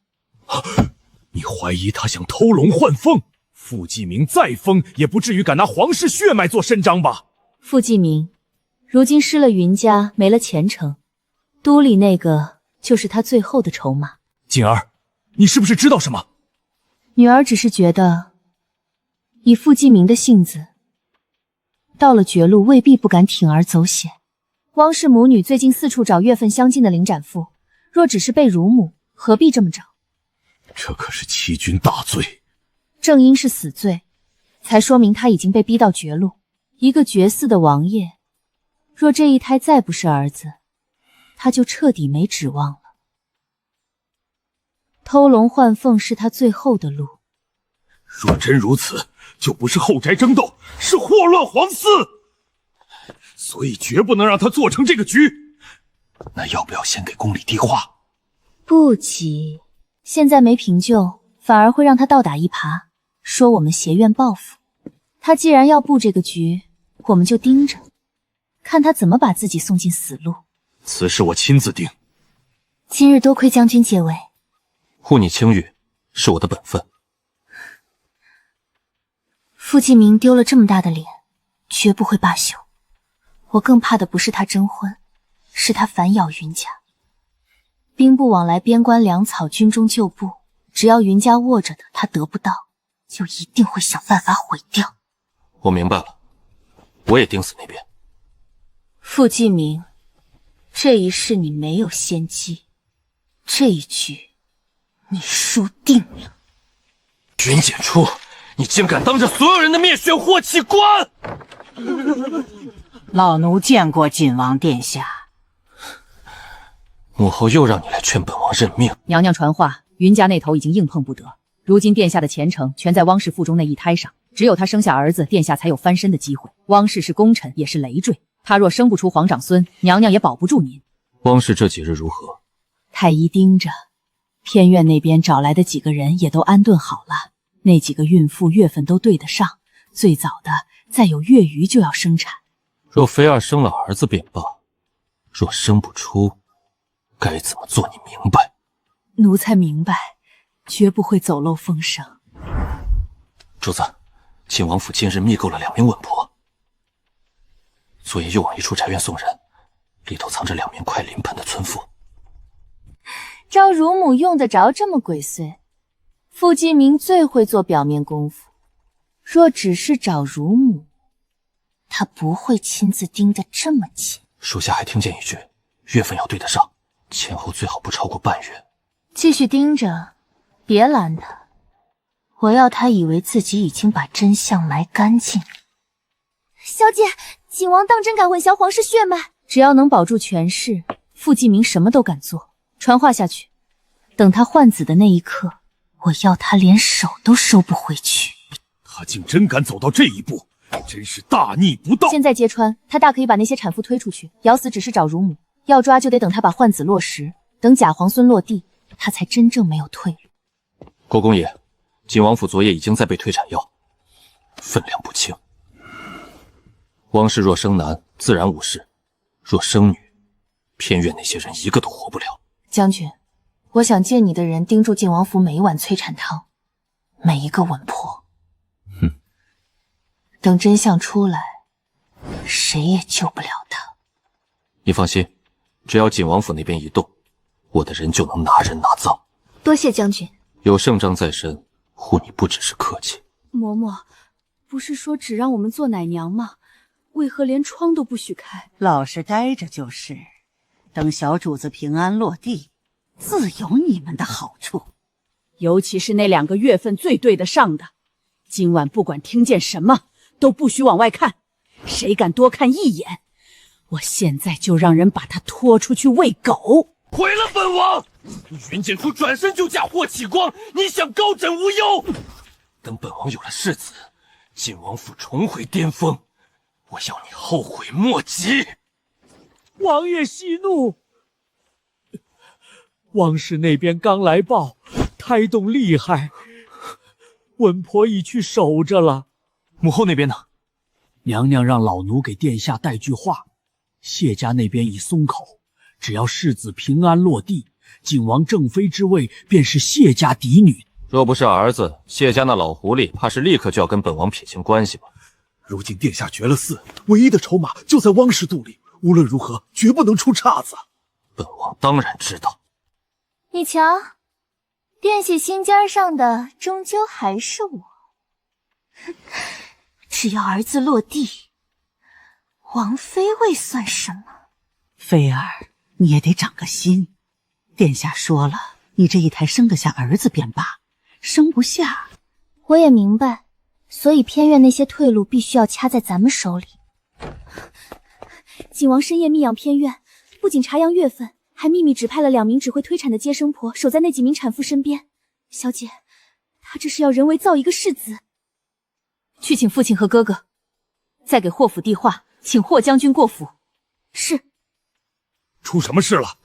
你怀疑他想偷龙换凤？傅继明再疯，也不至于敢拿皇室血脉做伸张吧？傅继明如今失了云家，没了前程，都里那个就是他最后的筹码。锦儿，你是不是知道什么？女儿只是觉得，以傅继明的性子，到了绝路未必不敢铤而走险。汪氏母女最近四处找月份相近的领斩妇，若只是被乳母，何必这么找？这可是欺君大罪。正因是死罪，才说明他已经被逼到绝路。一个绝嗣的王爷，若这一胎再不是儿子，他就彻底没指望了。偷龙换凤是他最后的路。若真如此，就不是后宅争斗，是祸乱皇嗣。所以绝不能让他做成这个局。那要不要先给宫里递话？不急，现在没凭救，反而会让他倒打一耙，说我们挟院报复。他既然要布这个局，我们就盯着，看他怎么把自己送进死路。此事我亲自定。今日多亏将军解围，护你清誉是我的本分。傅继明丢了这么大的脸，绝不会罢休。我更怕的不是他征婚，是他反咬云家。兵不往来，边关粮草，军中旧部，只要云家握着的他得不到，就一定会想办法毁掉。我明白了，我也盯死那边。傅继明，这一世你没有先机，这一局你输定了。云锦初，你竟敢当着所有人的面选霍启光！老奴见过晋王殿下。母后又让你来劝本王认命。娘娘传话，云家那头已经硬碰不得，如今殿下的前程全在汪氏腹中那一胎上，只有他生下儿子，殿下才有翻身的机会。汪氏是功臣，也是累赘，他若生不出皇长孙，娘娘也保不住您。汪氏这几日如何？太医盯着，偏院那边找来的几个人也都安顿好了，那几个孕妇月份都对得上，最早的再有月余就要生产。若菲儿生了儿子便罢，若生不出，该怎么做？你明白？奴才明白，绝不会走漏风声。主子，晋王府近日密购了2名稳婆，昨夜又往一处宅院送人，里头藏着2名快临盆的村妇。招乳母用得着这么鬼祟？傅继明最会做表面功夫，若只是找乳母，他不会亲自盯得这么紧。属下还听见一句，月份要对得上，前后最好不超过半月。继续盯着，别拦他。我要他以为自己已经把真相埋干净。小姐，景王当真敢混淆皇室血脉？只要能保住权势，傅继明什么都敢做。传话下去，等他换子的那一刻，我要他连手都收不回去。他竟真敢走到这一步，真是大逆不道！现在揭穿他，大可以把那些产妇推出去，咬死只是找乳母。要抓就得等他把换子落实，等假皇孙落地，他才真正没有退路。国公爷，晋王府昨夜已经在备推产药，分量不轻。汪氏若生男，自然无事；若生女，偏院那些人一个都活不了。将军，我想借你的人盯住晋王府每一碗催产汤，每一个稳婆。等真相出来，谁也救不了他。你放心，只要晋王府那边一动，我的人就能拿人拿葬。多谢将军。有圣章在身，护你不只是客气。嬷嬷，不是说只让我们做奶娘吗？为何连窗都不许开？老实待着就是，等小主子平安落地，自有你们的好处。尤其是那2个月份最对得上的，今晚不管听见什么，都不许往外看，谁敢多看一眼，我现在就让人把他拖出去喂狗。毁了本王！云锦初转身就嫁霍启光，你想高枕无忧？等本王有了世子，晋王府重回巅峰，我要你后悔莫及。王爷息怒，汪氏那边刚来报，胎动厉害，稳婆已去守着了。母后那边呢？娘娘让老奴给殿下带句话，谢家那边已松口，只要世子平安落地，晋王正妃之位便是谢家嫡女。若不是儿子，谢家那老狐狸怕是立刻就要跟本王撇清关系吧。如今殿下绝了嗣，唯一的筹码就在汪氏肚里，无论如何绝不能出岔子。本王当然知道。你瞧，殿下心尖上的终究还是我。只要儿子落地，王妃位算什么？菲儿，你也得长个心。殿下说了，你这一胎生得下儿子便罢，生不下，我也明白。所以偏院那些退路必须要掐在咱们手里。景王深夜密养偏院，不仅查阳月份，还秘密指派了2名只会推产的接生婆守在那几名产妇身边。小姐，他这是要人为造一个世子。去请父亲和哥哥，再给霍府递话，请霍将军过府。是。出什么事了？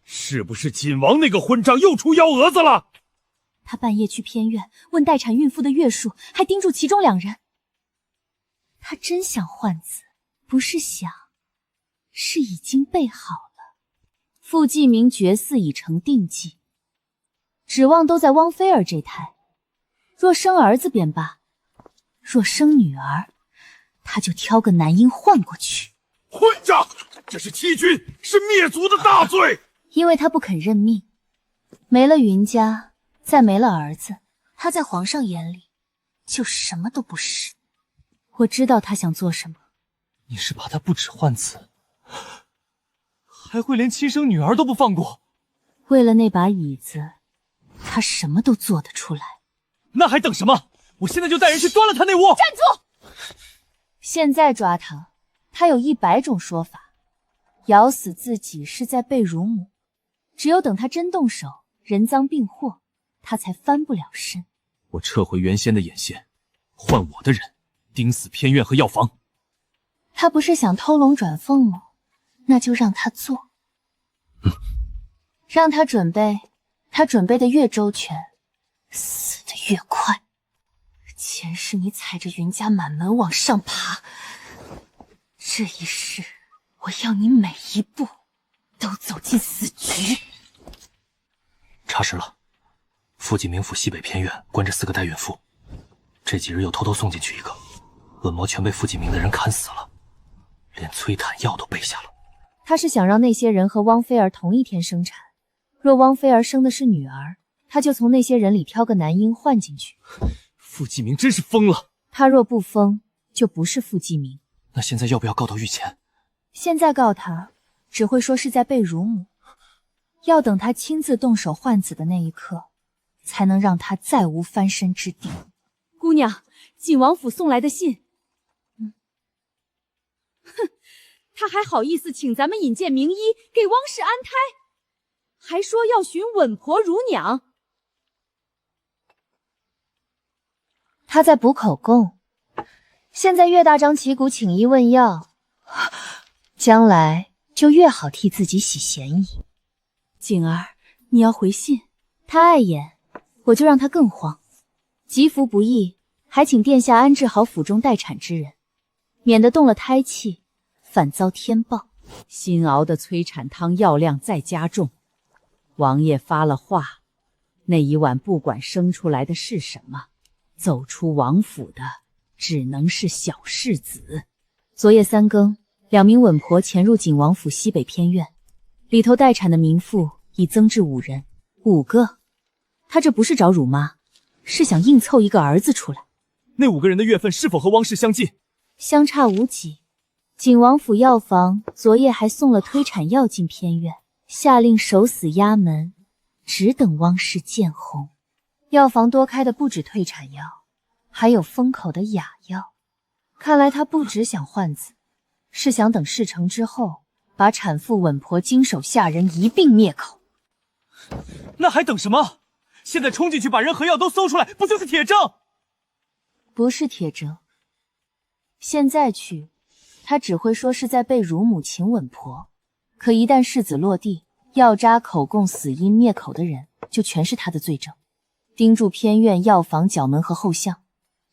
是不是锦王那个混账又出幺蛾子了？他半夜去偏院问待产孕妇的月数，还叮嘱其中2人。他真想换子，不是想，是已经备好了。傅继明绝嗣已成定计，指望都在汪菲儿这胎。若生儿子便罢，若生女儿，他就挑个男婴换过去。混账！这是欺君，是灭族的大罪！因为他不肯认命，没了云家，再没了儿子，他在皇上眼里就什么都不是。我知道他想做什么。你是怕他不止换子，还会连亲生女儿都不放过？为了那把椅子，他什么都做得出来。那还等什么？我现在就带人去端了他那窝！站住！现在抓他，他有100种说法，咬死自己是在背乳母。只有等他真动手，人赃并获，他才翻不了身。我撤回原先的眼线，换我的人，盯死偏院和药房。他不是想偷龙转凤吗？那就让他做。让他准备，他准备的越周全，死得越快。前世你踩着云家满门往上爬，这一世我要你每一步都走进死局。查实了，傅继明府西北偏院关着4个代孕妇，这几日又偷偷送进去一个，稳魔全被傅继明的人砍死了，连催产药都备下了。他是想让那些人和汪菲儿同一天生产，若汪菲儿生的是女儿，他就从那些人里挑个男婴换进去。傅继明真是疯了！他若不疯，就不是傅继明。那现在要不要告到御前？现在告他，只会说是在背乳母。要等他亲自动手换子的那一刻，才能让他再无翻身之地。姑娘，锦王府送来的信。哼，他还好意思请咱们引荐名医给汪氏安胎，还说要寻稳婆乳娘。他在补口供，现在越大张旗鼓请医问药，将来就越好替自己洗嫌疑。景儿，你要回信，他碍眼，我就让他更慌。吉服不易，还请殿下安置好府中待产之人，免得动了胎气，反遭天报。新熬的催产汤药量再加重，王爷发了话，那一晚不管生出来的是什么，走出王府的只能是小世子。昨夜3更，2名稳婆潜入景王府西北偏院，里头待产的民妇已增至5人，5个。他这不是找辱妈，是想硬凑一个儿子出来。那5个人的月份是否和汪氏相近？相差无几。景王府药房昨夜还送了推产药进偏院，下令守死衙门，只等汪氏见红。药房多开的不止退产药，还有封口的哑药。看来他不只想换子，是想等事成之后，把产妇稳婆经手下人一并灭口。那还等什么？现在冲进去把人和药都搜出来，不就是铁证？不是铁证。现在去，他只会说是在背乳母请稳婆，可一旦世子落地，药渣口供死因灭口的人，就全是他的罪证。盯住偏院药房角门和后巷，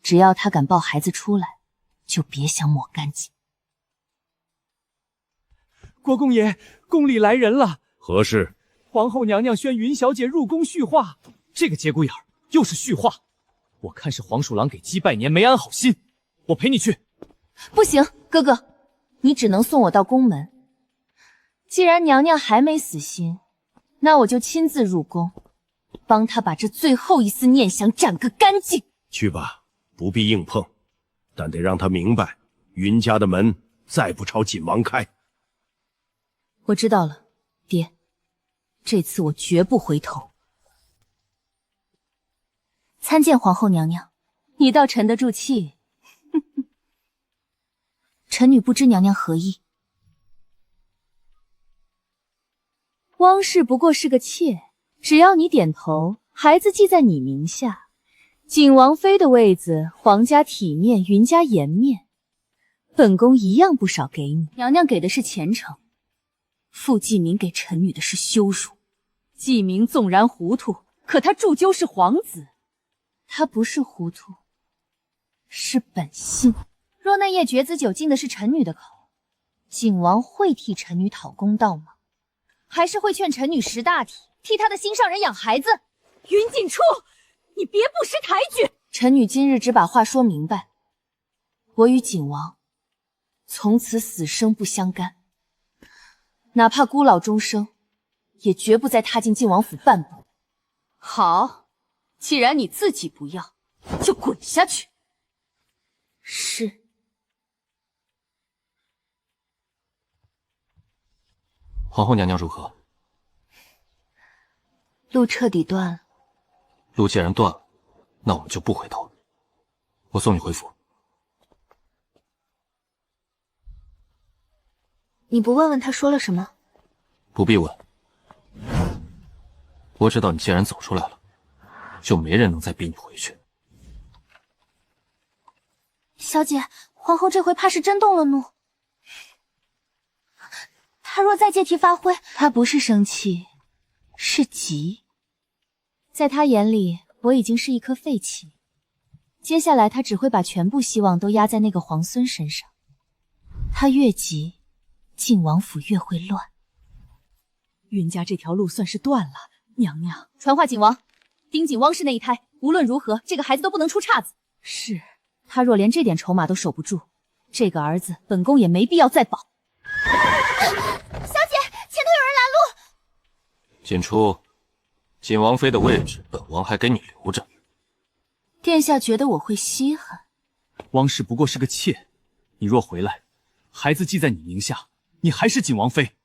只要他敢抱孩子出来，就别想抹干净。国公爷，宫里来人了。何事？皇后娘娘宣云小姐入宫续话。这个节骨眼儿又是续话，我看是黄鼠狼给鸡拜年没安好心。我陪你去。不行，哥哥，你只能送我到宫门。既然娘娘还没死心，那我就亲自入宫，帮她把这最后一丝念想斩个干净。去吧，不必硬碰，但得让他明白，云家的门再不朝锦王开。我知道了，爹，这次我绝不回头。参见皇后娘娘，你倒沉得住气。臣女不知娘娘何意。汪氏不过是个妾，只要你点头，孩子记在你名下，景王妃的位子，皇家体面，云家颜面，本宫一样不少给你。娘娘给的是前程，傅继明给陈女的是羞辱。继明纵然糊涂，可他终究是皇子，他不是糊涂，是本性。若那夜绝子酒进的是陈女的口，景王会替陈女讨公道吗？还是会劝陈女识大体，替他的心上人养孩子？云锦初，你别不识抬举！陈女今日只把话说明白，我与景王从此死生不相干，哪怕孤老终生，也绝不再踏进晋王府半步。好，既然你自己不要，就滚下去。是。皇后娘娘如何？路彻底断了。路既然断了，那我们就不回头。我送你回府。你不问问他说了什么？不必问。我知道你既然走出来了，就没人能再逼你回去。小姐，皇后这回怕是真动了怒。她若再借题发挥，她不是生气，是急。在她眼里，我已经是一颗废弃。接下来，她只会把全部希望都压在那个皇孙身上。她越急，晋王府越会乱。云家这条路算是断了。娘娘，传话景王，丁景汪是那一胎，无论如何，这个孩子都不能出岔子。是，他若连这点筹码都守不住，这个儿子本宫也没必要再保。小姐，前头有人拦路。锦初，锦王妃的位置，本王还给你留着。殿下觉得我会稀罕？汪氏不过是个妾，你若回来，孩子记在你名下，你还是锦王妃。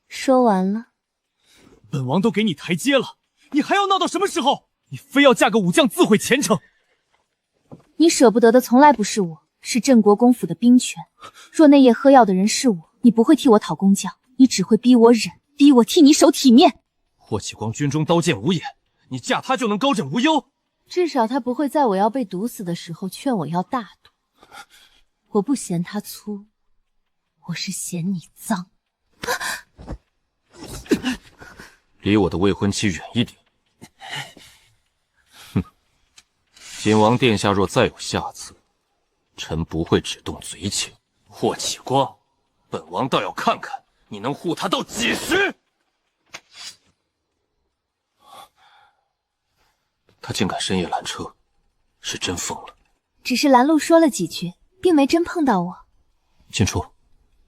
说完了。本王都给你台阶了，你还要闹到什么时候？你非要嫁个武将自毁前程？你舍不得的从来不是我，是镇国公府的兵权。若那夜喝药的人是我，你不会替我讨工匠，你只会逼我忍，逼我替你守体面。霍启光军中刀剑无眼，你嫁他就能高枕无忧？至少他不会在我要被毒死的时候劝我要大度。我不嫌他粗，我是嫌你脏。离我的未婚妻远一点。哼，锦王殿下若再有下次，臣不会只动嘴请。霍启光，本王倒要看看你能护他到几时。他竟敢深夜拦车，是真疯了。只是拦路说了几句，并没真碰到我。锦初，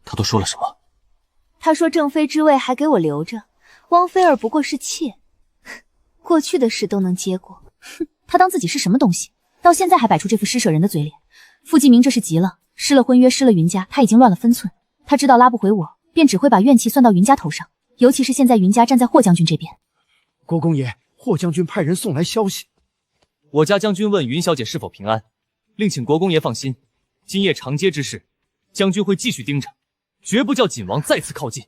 他都说了什么？他说正妃之位还给我留着，汪菲儿不过是妾，过去的事都能接过。哼，他当自己是什么东西？到现在还摆出这副施舍人的嘴脸。傅继明这是急了，失了婚约，失了云家，他已经乱了分寸。他知道拉不回我，便只会把怨气算到云家头上。尤其是现在云家站在霍将军这边。国公爷，霍将军派人送来消息，我家将军问云小姐是否平安，另请国公爷放心，今夜长街之事，将军会继续盯着，绝不叫锦王再次靠近。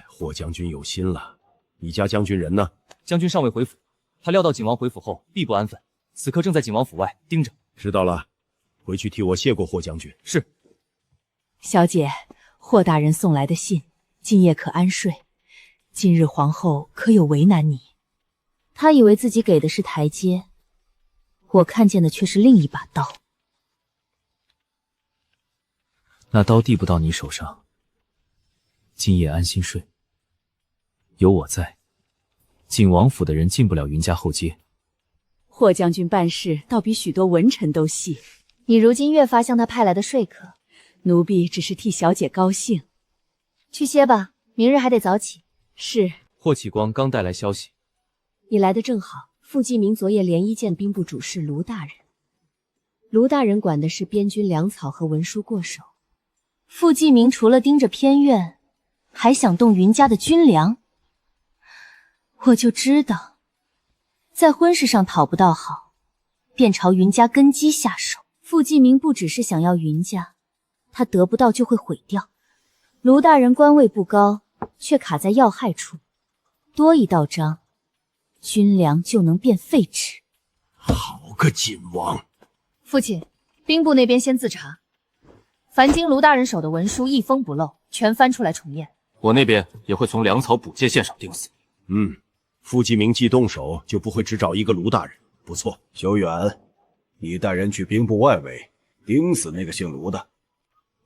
霍将军有心了。你家将军人呢？将军尚未回府，他料到锦王回府后必不安分，此刻正在锦王府外盯着。知道了，回去替我谢过霍将军。是。小姐，霍大人送来的信，今夜可安睡？今日皇后可有为难你？他以为自己给的是台阶，我看见的却是另一把刀。那刀递不到你手上，今夜安心睡。有我在，锦王府的人进不了云家后街。霍将军办事倒比许多文臣都细。你如今越发像他派来的说客。奴婢只是替小姐高兴。去歇吧，明日还得早起。是。霍启光刚带来消息。你来的正好，傅继明昨夜连一见兵部主事卢大人。卢大人管的是边军粮草和文书过手。傅继明除了盯着偏院，还想动云家的军粮。我就知道，在婚事上讨不到好，便朝云家根基下手。傅继明不只是想要云家，他得不到就会毁掉。卢大人官位不高，却卡在要害处，多一道章，军粮就能变废纸。好个锦王！父亲，兵部那边先自查，凡经卢大人手的文书一封不漏，全翻出来重验。我那边也会从粮草补界线上钉死你。傅继明既动手，就不会只找一个卢大人。不错，修远，你带人去兵部外围，盯死那个姓卢的。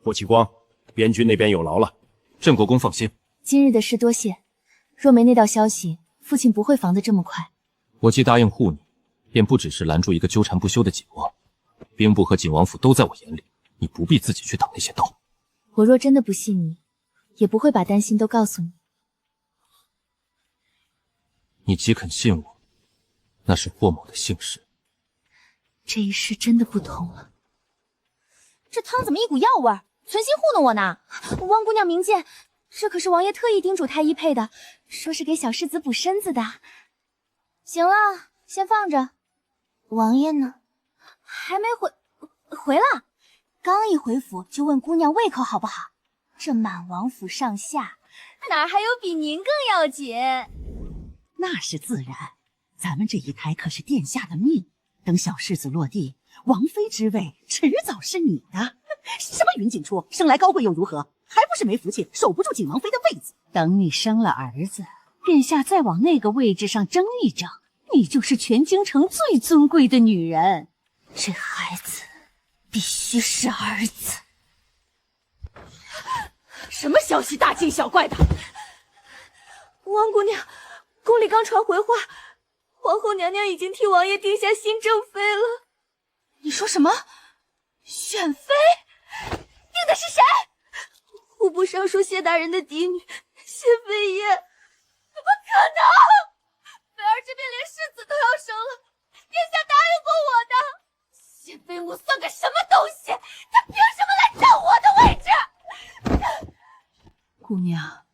霍启光，边军那边有劳了。镇国公放心，今日的事多谢。若没那道消息，父亲不会防得这么快。我既答应护你，便不只是拦住一个纠缠不休的景王，兵部和景王府都在我眼里，你不必自己去挡那些刀。我若真的不信你，也不会把担心都告诉你。你既肯信我，那是霍某的幸事。这一世真的不同了。这汤怎么一股药味儿？存心糊弄我呢？汪姑娘明鉴，这可是王爷特意叮嘱太医配的，说是给小世子补身子的。行了，先放着。王爷呢？还没回来，刚一回府就问姑娘胃口好不好。这满王府上下，哪还有比您更要紧？那是自然，咱们这一胎可是殿下的命，等小世子落地，王妃之位迟早是你的。什么云锦初，生来高贵又如何？还不是没福气，守不住景王妃的位子。等你生了儿子，殿下再往那个位置上争一争，你就是全京城最尊贵的女人。这孩子必须是儿子。什么消息大惊小怪的？王姑娘，宫里刚传回话，皇后娘娘已经替王爷定下新正妃了。你说什么？选妃？定的是谁？户部尚书谢大人的嫡女谢飞燕。怎么可能？菲儿这边连世子都要生了，殿下答应过我的。谢飞母算个什么东西？她凭什么来占我的位置？姑娘，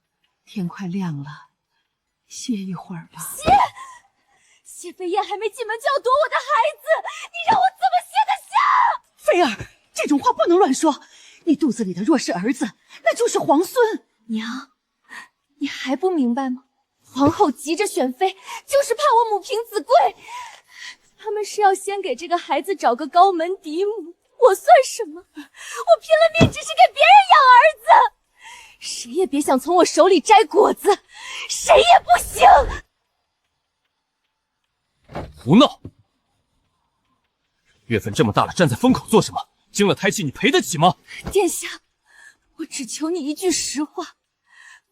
天快亮了，歇一会儿吧。谢飞燕还没进门就要夺我的孩子，你让我怎么歇得下？菲儿，这种话不能乱说。你肚子里的若是儿子，那就是皇孙。娘，你还不明白吗？皇后急着选妃，就是怕我母凭子贵。他们是要先给这个孩子找个高门嫡母，我算什么？我拼了命只是给别人养儿子，谁也别想从我手里摘果子，谁也不行。胡闹！月份这么大了，站在风口做什么？惊了胎气，你赔得起吗？殿下，我只求你一句实话，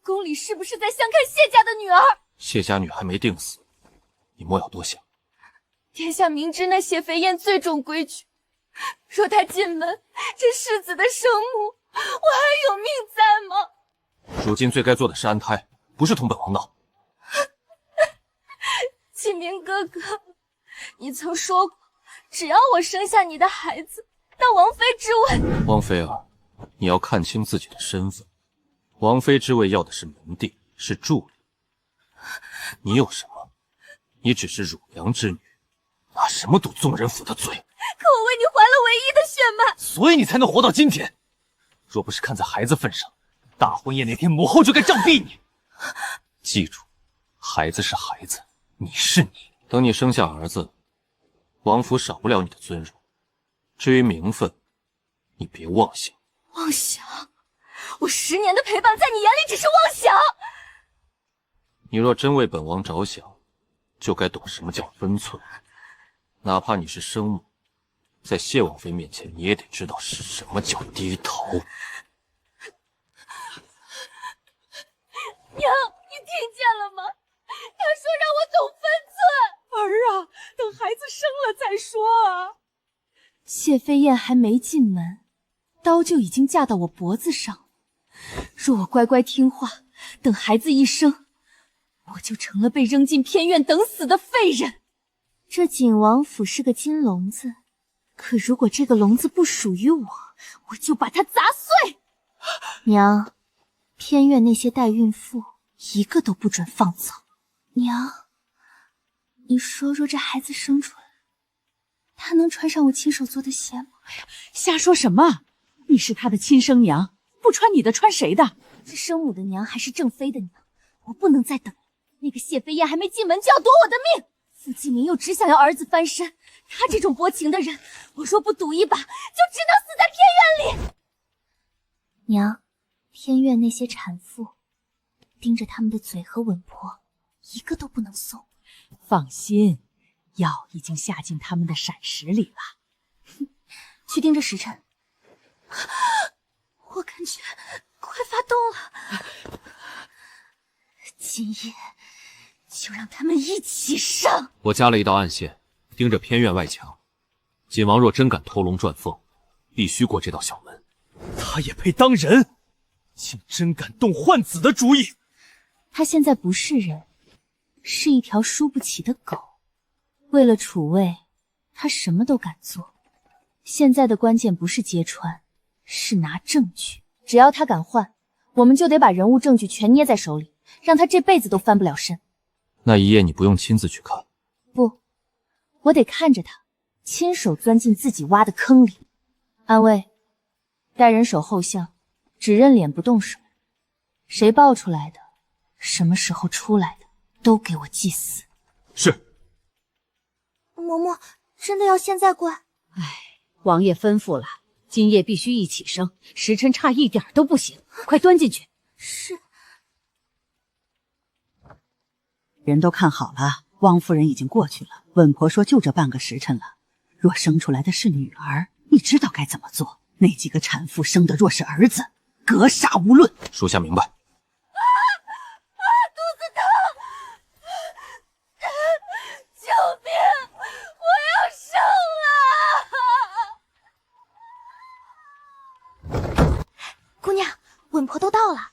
宫里是不是在相看谢家的女儿？谢家女还没定死，你莫要多想。殿下明知那谢飞燕最重规矩，若她进门，这世子的生母，我还有命在吗？如今最该做的是安胎，不是同本王闹。启明哥哥，你曾说过，只要我生下你的孩子，那王妃之位……王妃儿，你要看清自己的身份。王妃之位要的是门第，是助理。你有什么？你只是乳娘之女，拿什么堵宗人府的嘴？可我为你还了唯一的血脉，所以你才能活到今天。若不是看在孩子份上，大婚宴那天母后就该杖毙你。记住，孩子是孩子，你是你。等你生下儿子，王府少不了你的尊荣。至于名分，你别妄想。妄想？我10年的陪伴，在你眼里只是妄想。你若真为本王着想，就该懂什么叫分寸。哪怕你是生母，在谢王妃面前，你也得知道是什么叫低头。娘，你听见了吗？他说让我懂分寸。儿啊，等孩子生了再说啊。谢飞燕还没进门，刀就已经架到我脖子上。若我乖乖听话，等孩子一生，我就成了被扔进偏院等死的废人。这景王府是个金笼子，可如果这个笼子不属于我，我就把它砸碎。娘，偏院那些代孕妇一个都不准放走。娘，你说若这孩子生出来，他能穿上我亲手做的鞋吗？瞎说什么？你是他的亲生娘，不穿你的穿谁的？是生母的娘还是正妃的娘？我不能再等了。那个谢飞燕还没进门就要夺我的命，傅继明又只想要儿子翻身，他这种薄情的人，我若不赌一把，就只能死在偏院里。娘，偏院那些产妇盯着他们的嘴和吻婆，一个都不能松。放心，药已经下进他们的闪石里了。去盯着时辰。我感觉快发动了。今夜就让他们一起上。我加了一道暗线，盯着偏院外墙。锦王若真敢偷龙转凤，必须过这道小门。他也配当人？竟真敢动换子的主意！他现在不是人，是一条输不起的狗。为了储位，他什么都敢做。现在的关键不是揭穿，是拿证据。只要他敢换，我们就得把人物证据全捏在手里，让他这辈子都翻不了身。那一夜你不用亲自去看？不，我得看着他亲手钻进自己挖的坑里。安卫，带人守后巷，只认脸不动手。谁爆出来的，什么时候出来的，都给我祭死。是。嬷嬷，真的要现在关？王爷吩咐了，今夜必须一起生，时辰差一点都不行，快端进去。是。人都看好了，汪夫人已经过去了。稳婆说就这半个时辰了，若生出来的是女儿，你知道该怎么做。那几个产妇生的若是儿子，格杀无论。属下明白。肚子疼！救命！我要生了！姑娘，稳婆都到了，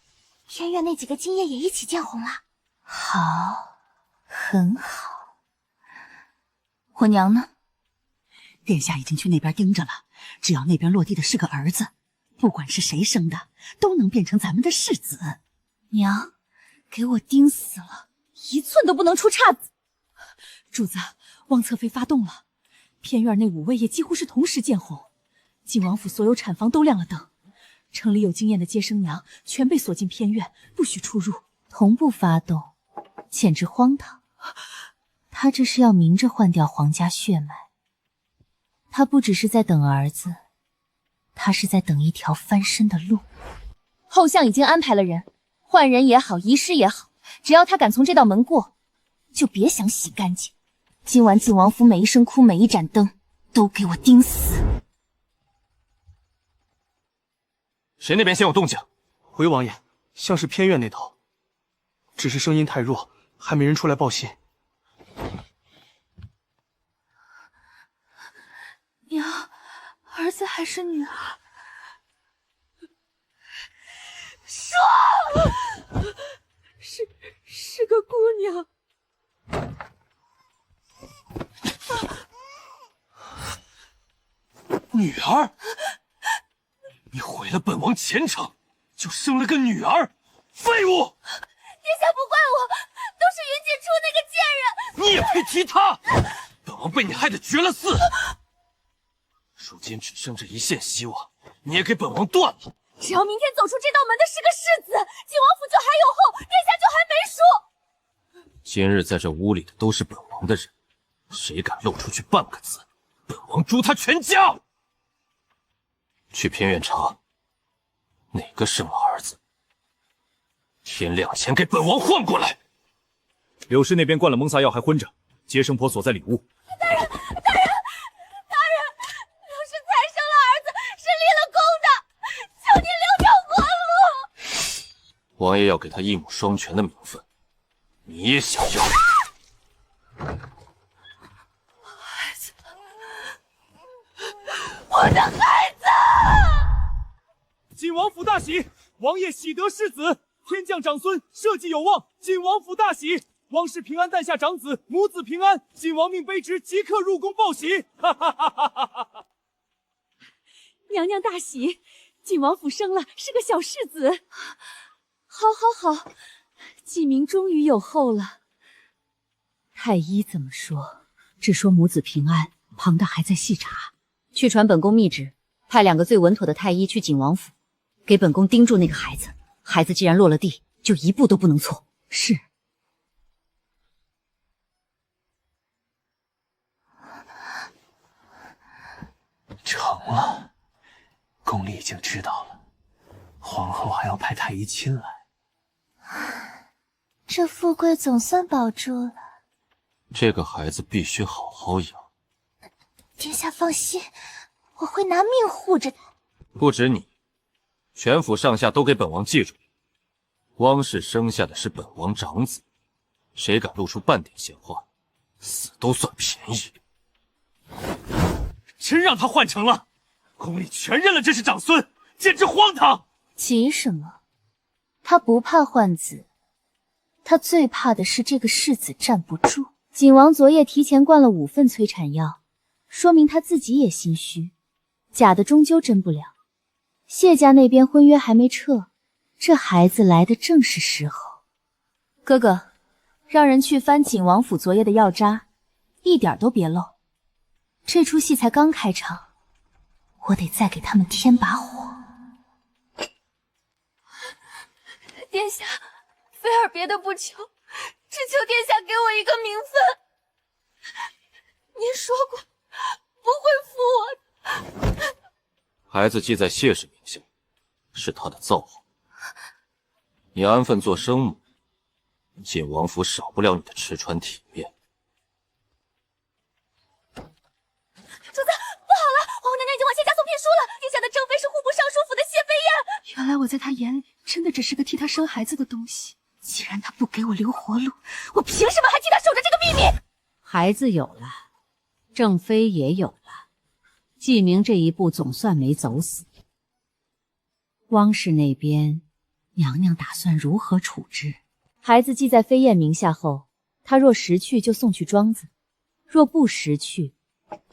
偏院那几个今夜也一起见红了。好，很好。我娘呢？殿下已经去那边盯着了，只要那边落地的是个儿子，不管是谁生的，都能变成咱们的世子。娘，给我盯死了，一寸都不能出岔子。主子，汪侧妃发动了，偏院那5位也几乎是同时见红，晋王府所有产房都亮了灯，城里有经验的接生娘全被锁进偏院，不许出入。同步发动，简直荒唐。他这是要明着换掉皇家血脉。他不只是在等儿子，他是在等一条翻身的路。后巷已经安排了人，换人也好，遗失也好，只要他敢从这道门过，就别想洗干净。今晚晋王府每一声哭，每一盏灯，都给我盯死。谁那边先有动静？回王爷，像是偏院那头，只是声音太弱，还没人出来报信。娘，儿子还是女儿？说，是个姑娘。女儿？你毁了本王前程，就生了个女儿，废物！殿下不怪我，都是云锦初那个贱人。你也配提他？本王被你害得绝了嗣，如今只剩这一线希望，你也给本王断了。只要明天走出这道门的是个世子，晋王府就还有后，殿下就还没输。今日在这屋里的都是本王的人，谁敢露出去半个字，本王诛他全家！去偏院查，哪个生了儿子？天亮前给本王换过来。柳氏那边灌了蒙萨药还昏着，接生婆锁在里屋。大人，柳氏才生了儿子，是立了功的，求您留条活路。王爷要给他一母双全的名分，你也想要？孩子，我的孩子！晋王府大喜，王爷喜得世子，天降长孙，社稷有望。晋王府大喜，王氏平安诞下长子，母子平安。晋王命卑职即刻入宫报喜。哈哈哈哈哈哈！娘娘大喜，晋王府生了是个小世子。好，好，好，季明终于有后了。太医怎么说？只说母子平安，旁的还在细查。去传本宫密旨，派2个最稳妥的太医去景王府，给本宫盯住那个孩子。孩子既然落了地，就一步都不能错。是。成了，宫里已经知道了，皇后还要派太医亲来。这富贵总算保住了。这个孩子必须好好养。殿下放心，我会拿命护着他。不止你，全府上下都给本王记住，汪氏生下的是本王长子，谁敢露出半点闲话，死都算便宜。真让他换成了，宫里全认了这是长孙，简直荒唐！急什么？他不怕换子，他最怕的是这个世子站不住。景王昨夜提前灌了5份催产药，说明他自己也心虚，假的终究真不了。谢家那边婚约还没撤，这孩子来的正是时候。哥哥，让人去翻景王府昨夜的药渣，一点都别漏。这出戏才刚开场，我得再给他们添把火。殿下，菲儿别的不求，只求殿下给我一个名分。您说过不会负我的。孩子记在谢氏名下，是他的造化。你安分做生母，景王府少不了你的吃穿体面。主子，不好了！皇后娘娘已经往谢家送聘书了，殿下的正妃是户部尚书府的谢飞燕。原来我在他眼里真的只是个替他生孩子的东西。既然他不给我留活路，我凭什么还替他守着这个秘密？孩子有了，正妃也有了，纪明这一步总算没走死。汪氏那边，娘娘打算如何处置？孩子记在飞燕名下后，他若识去就送去庄子，若不识去，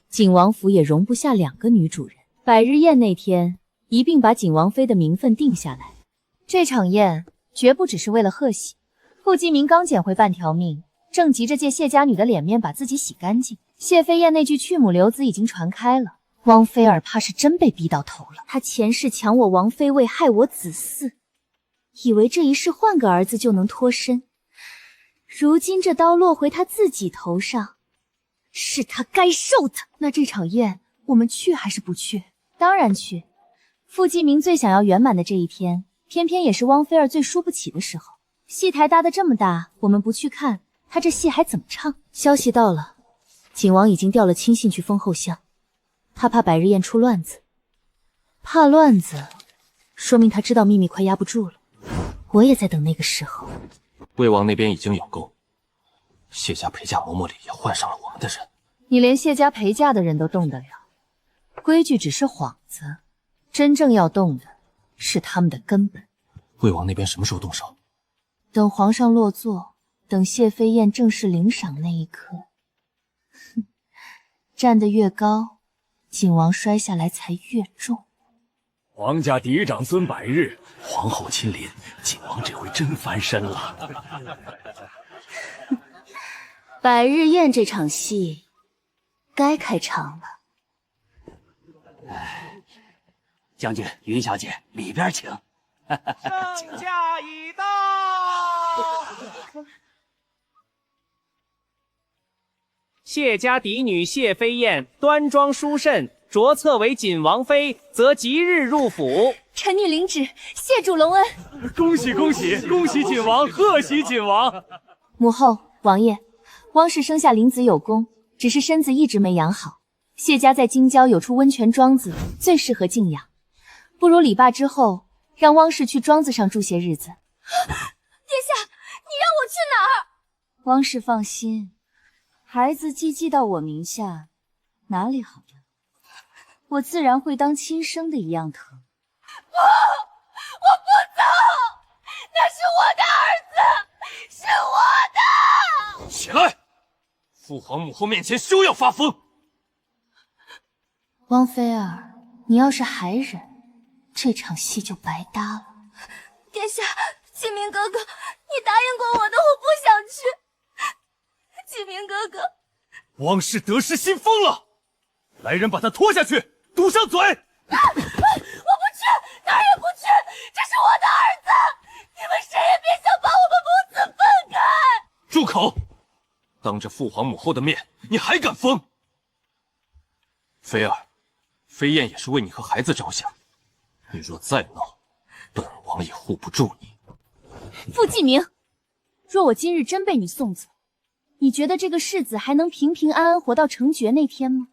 景王府也容不下2个女主人。百日宴那天，一并把景王妃的名分定下来。这场宴绝不只是为了贺喜。傅继明刚捡回半条命，正急着借谢家女的脸面把自己洗干净。谢飞燕那句去母留子已经传开了，汪菲儿怕是真被逼到头了。她前世抢我王妃位，害我子嗣，以为这一世换个儿子就能脱身，如今这刀落回他自己头上，是他该受的。那这场宴我们去还是不去？当然去。傅继明最想要圆满的这一天，偏偏也是汪菲儿最输不起的时候。戏台搭得这么大，我们不去看，他这戏还怎么唱？消息到了，景王已经调了亲信去封后相，他怕百日宴出乱子。怕乱子，说明他知道秘密快压不住了。我也在等那个时候。魏王那边已经有够，谢家陪嫁嬷嬷里也换上了我们的人。你连谢家陪嫁的人都动得了，规矩只是幌子，真正要动的是他们的根本。魏王那边什么时候动手？等皇上落座，等谢飞燕正式领赏那一刻。哼，站得越高，景王摔下来才越重。皇家嫡长孙百日，皇后亲临，景王这回真翻身了。百日宴这场戏该开场了。将军、云小姐，里边请。圣驾已到。谢家嫡女谢飞燕端庄淑慎，着册为锦王妃，则即日入府。臣女领旨，谢主隆恩。恭喜恭喜恭喜锦王，贺喜锦王！母后、王爷，汪氏生下灵子有功，只是身子一直没养好。谢家在京郊有处温泉庄子，最适合静养。不如礼罢之后，让汪氏去庄子上住些日子。殿下，你让我去哪儿？汪氏放心，孩子既记到我名下，哪里好了？我自然会当亲生的一样疼。不，我不走，那是我的儿子，是我的。起来！父皇母后面前休要发疯。汪菲儿，你要是还忍，这场戏就白搭了。殿下，启明哥哥，你答应过我的，我不想去。启明哥哥，汪氏得失心疯了，来人把他拖下去，堵上嘴！我不去，哪儿也不去，这是我的儿子，你们谁也别想把我们母子分开。住口！当着父皇母后的面，你还敢疯？菲儿，飞燕也是为你和孩子着想，你若再闹，本王也护不住你。傅继明，若我今日真被你送走，你觉得这个世子还能平平安安活到成绝那天吗？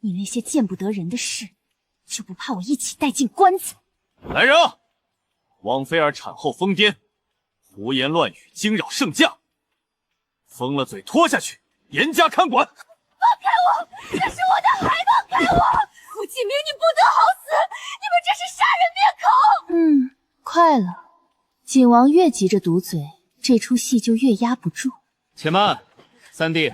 你那些见不得人的事，就不怕我一起带进棺材？来人啊！王妃儿产后疯癫，胡言乱语，惊扰圣驾，封了嘴拖下去，严加看管。放开我！这是我的孩，放开我！傅继明，你不得好死！你们这是杀人灭口！快了。景王越急着堵嘴，这出戏就越压不住。且慢，三弟，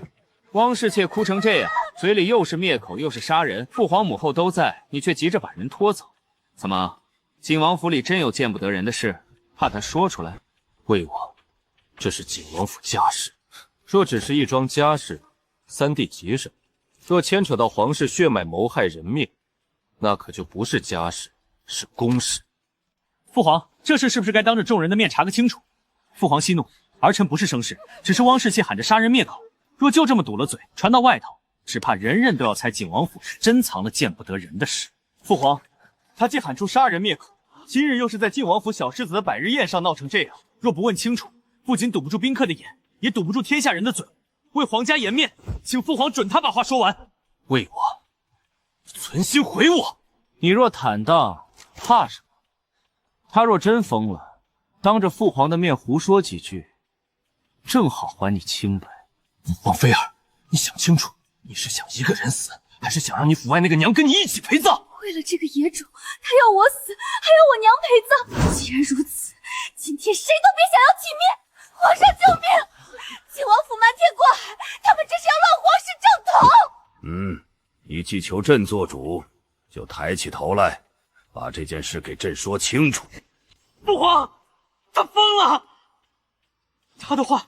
汪氏妾哭成这样，嘴里又是灭口又是杀人，父皇母后都在，你却急着把人拖走，怎么？景王府里真有见不得人的事，怕他说出来？魏王，这是景王府家事，若只是一桩家事，三弟急什么？若牵扯到皇室血脉谋害人命，那可就不是家事，是公事。父皇，这事是不是该当着众人的面查个清楚？父皇息怒，儿臣不是生事，只是汪氏妾喊着杀人灭口，若就这么堵了嘴，传到外头，只怕人人都要猜景王府是真藏了见不得人的事。父皇，他既喊出杀人灭口，今日又是在晋王府小世子的百日宴上闹成这样，若不问清楚，不仅堵不住宾客的眼，也堵不住天下人的嘴。为皇家颜面，请父皇准他把话说完。魏王，存心毁我！你若坦荡，怕什么？他若真疯了，当着父皇的面胡说几句，正好还你清白。王妃儿，你想清楚，你是想一个人死，还是想让你府外那个娘跟你一起陪葬？为了这个野种，他要我死，还要我娘陪葬。既然如此，今天谁都别想要体面！皇上救命！晋王府瞒天过海，他们这是要乱皇室正统。你既求朕做主，就抬起头来，把这件事给朕说清楚。父皇，他疯了，他的话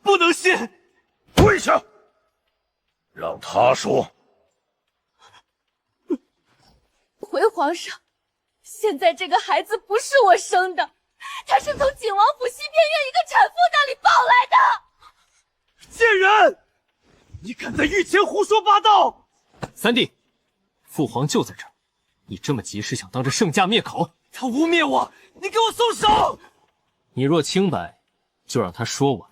不能信。跪下，让他说。回皇上，现在这个孩子不是我生的，他是从景王府西偏院一个产妇那里抱来的。贱人，你敢在御前胡说八道！三弟，父皇就在这儿，你这么急是想当着圣驾灭口？他污蔑我，你给我松手！你若清白，就让他说完。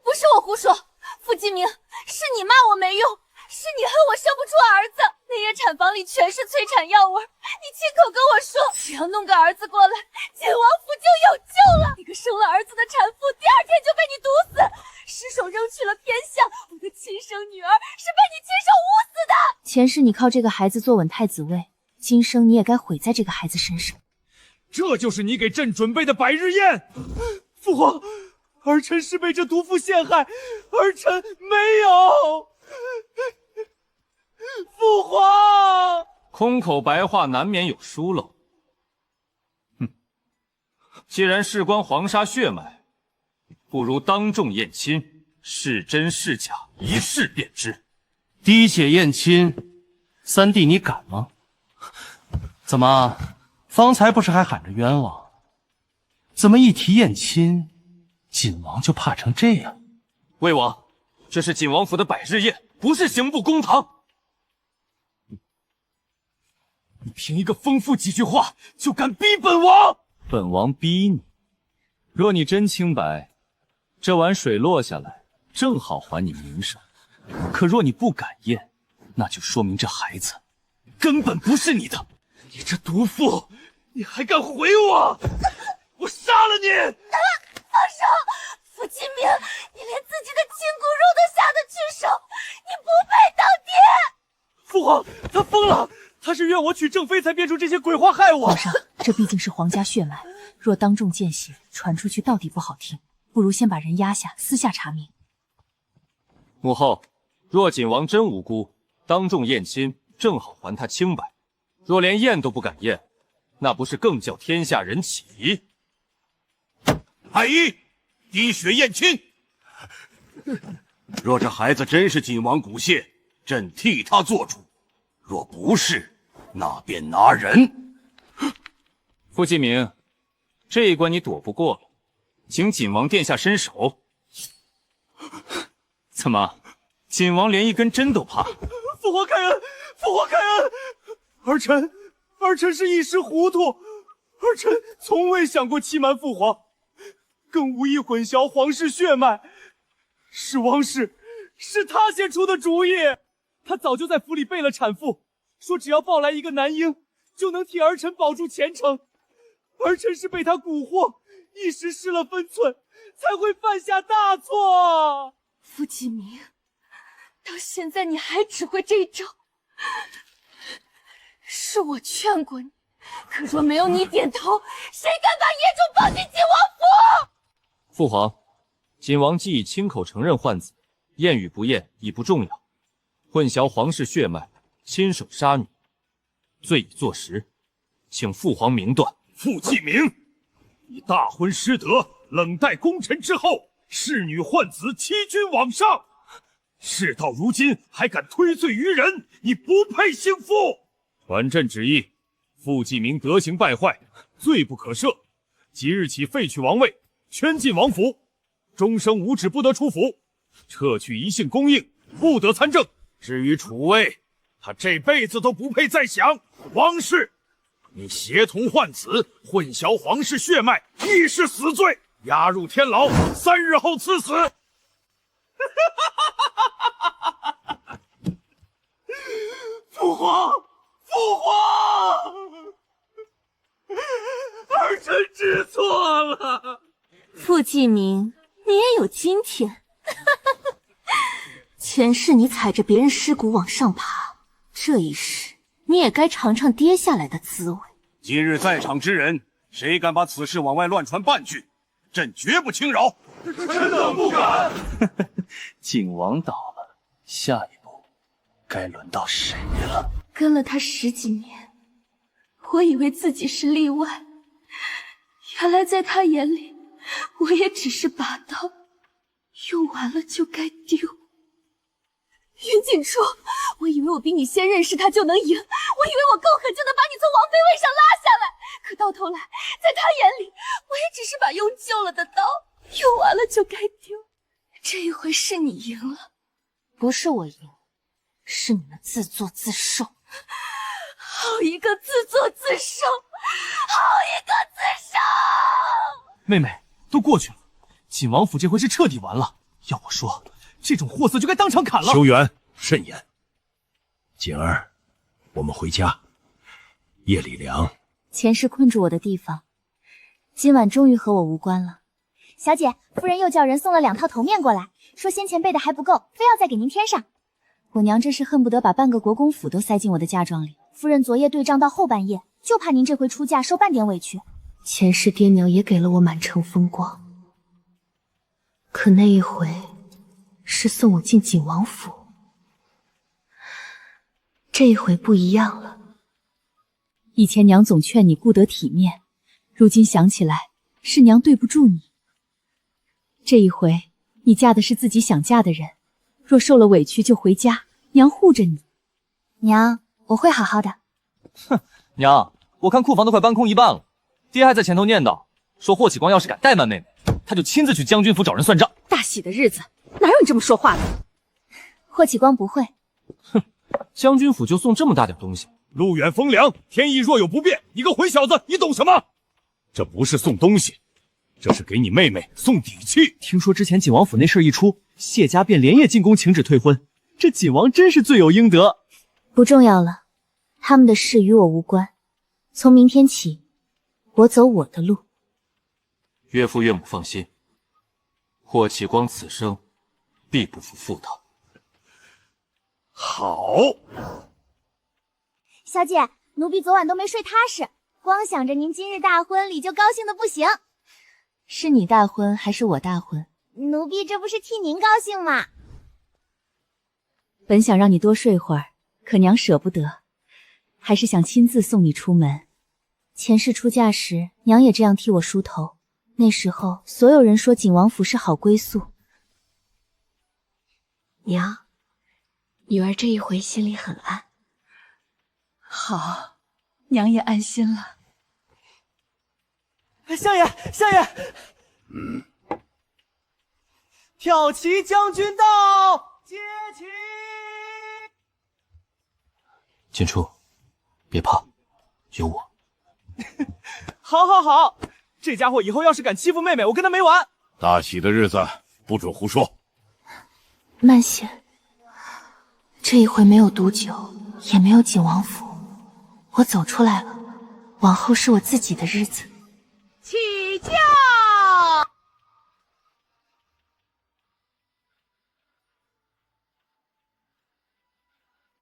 不是我胡说，傅继明，是你骂我没用，是你恨我生不出儿子。那夜产房里全是催产药味，你亲口跟我说，只要弄个儿子过来，晋王府就有救了。那个生了儿子的产妇，第二天就被你毒死，失手扔去了偏巷。我的亲生女儿是被你亲手捂死的。前世你靠这个孩子坐稳太子位，今生你也该毁在这个孩子身上。这就是你给朕准备的百日宴。父皇，儿臣是被这毒妇陷害，儿臣没有。父皇，空口白话难免有疏漏。既然事关黄沙血脉，不如当众验亲，是真是假，一试便知。滴血验亲，三弟你敢吗？怎么，方才不是还喊着冤枉？怎么一提验亲，锦王就怕成这样？魏王，这是锦王府的百日宴，不是刑部公堂。你凭一个疯妇几句话就敢逼本王？本王逼你？若你真清白，这碗水落下来，正好还你名声。可若你不敢验，那就说明这孩子根本不是你的。你这毒妇，你还敢毁我？我杀了你！放手！傅继明，你连自己的亲骨肉都下得去手，你不配当爹！父皇，他疯了！他是怨我娶正妃才变出这些鬼话害我。皇上，这毕竟是皇家血脉，若当众见血，传出去到底不好听，不如先把人压下，私下查明。母后，若锦王真无辜，当众验亲，正好还他清白；若连验都不敢验，那不是更叫天下人起疑？太医，滴血验亲。若这孩子真是锦王骨血，朕替他做主；若不是，那便拿人。傅继明，这一关你躲不过了，请锦王殿下伸手。怎么，锦王连一根针都怕？父皇开恩，父皇开恩！儿臣是一时糊涂，儿臣从未想过欺瞒父皇。更无意混淆皇室血脉。是王氏，是他先出的主意。他早就在府里备了产妇，说只要抱来一个男婴，就能替儿臣保住前程。儿臣是被他蛊惑，一时失了分寸，才会犯下大错。傅继明，到现在你还只会这一招。是我劝过你，可若没有你点头，谁敢把野种抱进晋王府？父皇，锦王既已亲口承认换子，验与不验已不重要。混淆皇室血脉，亲手杀女，罪已坐实，请父皇明断。傅继明，你大婚失德，冷待功臣之后，弑女换子，欺君罔上。事到如今还敢推罪于人，你不配幸福。传朕旨意，傅继明德行败坏，罪不可赦，即日起废去王位，圈禁王府，终生无旨不得出府，撤去一姓公应，不得参政。至于储位，他这辈子都不配再享。王氏，你协同换子，混淆皇室血脉，亦是死罪，押入天牢，3日后赐死。父皇，父皇，儿臣知错了。傅继明，你也有今天。前世你踩着别人尸骨往上爬，这一世你也该尝尝跌下来的滋味。今日在场之人，谁敢把此事往外乱传半句，朕绝不轻饶。臣等不敢。景王倒了，下一步该轮到谁了？跟了他10几年，我以为自己是例外，原来在他眼里，我也只是把刀，用完了就该丢。云锦初，我以为我比你先认识他就能赢，我以为我够狠就能把你从王妃位上拉下来，可到头来，在他眼里，我也只是把用旧了的刀，用完了就该丢。这一回是你赢了，不是我赢，是你们自作自受。好一个自作自受，好一个自受！妹妹，都过去了，锦王府这回是彻底完了。要我说，这种货色就该当场砍了。修缘，慎言。锦儿，我们回家。夜里凉。前世困住我的地方，今晚终于和我无关了。小姐，夫人又叫人送了2套头面过来，说先前备的还不够，非要再给您添上。我娘真是恨不得把半个国公府都塞进我的嫁妆里。夫人昨夜对账到后半夜，就怕您这回出嫁受半点委屈。前世爹娘也给了我满城风光，可那一回是送我进景王府，这一回不一样了。以前娘总劝你顾得体面，如今想起来是娘对不住你。这一回你嫁的是自己想嫁的人，若受了委屈就回家，娘护着你。娘，我会好好的。哼，娘，我看库房都快搬空一半了，爹还在前头念叨，说霍启光要是敢怠慢妹妹，他就亲自去将军府找人算账。大喜的日子，哪有你这么说话的？霍启光不会。哼，将军府就送这么大点东西。路远风凉，天意若有不便，你个混小子，你懂什么？这不是送东西，这是给你妹妹送底气。听说之前景王府那事一出，谢家便连夜进宫请旨退婚，这景王真是罪有应得。不重要了，他们的事与我无关。从明天起，我走我的路。岳父岳母放心，霍启光此生必不负妇道。好。小姐，奴婢昨晚都没睡踏实，光想着您今日大婚礼就高兴的不行。是你大婚还是我大婚？奴婢这不是替您高兴吗？本想让你多睡会儿，可娘舍不得，还是想亲自送你出门。前世出嫁时，娘也这样替我梳头，那时候所有人说景王府是好归宿。娘，女儿这一回心里很安。好，娘也安心了。相爷，相爷，挑旗将军到，接旗。锦初，别怕，有我。好，好，好，这家伙以后要是敢欺负妹妹，我跟他没完！大喜的日子不准胡说。慢些，这一回没有毒酒，也没有景王府，我走出来了，往后是我自己的日子。起驾！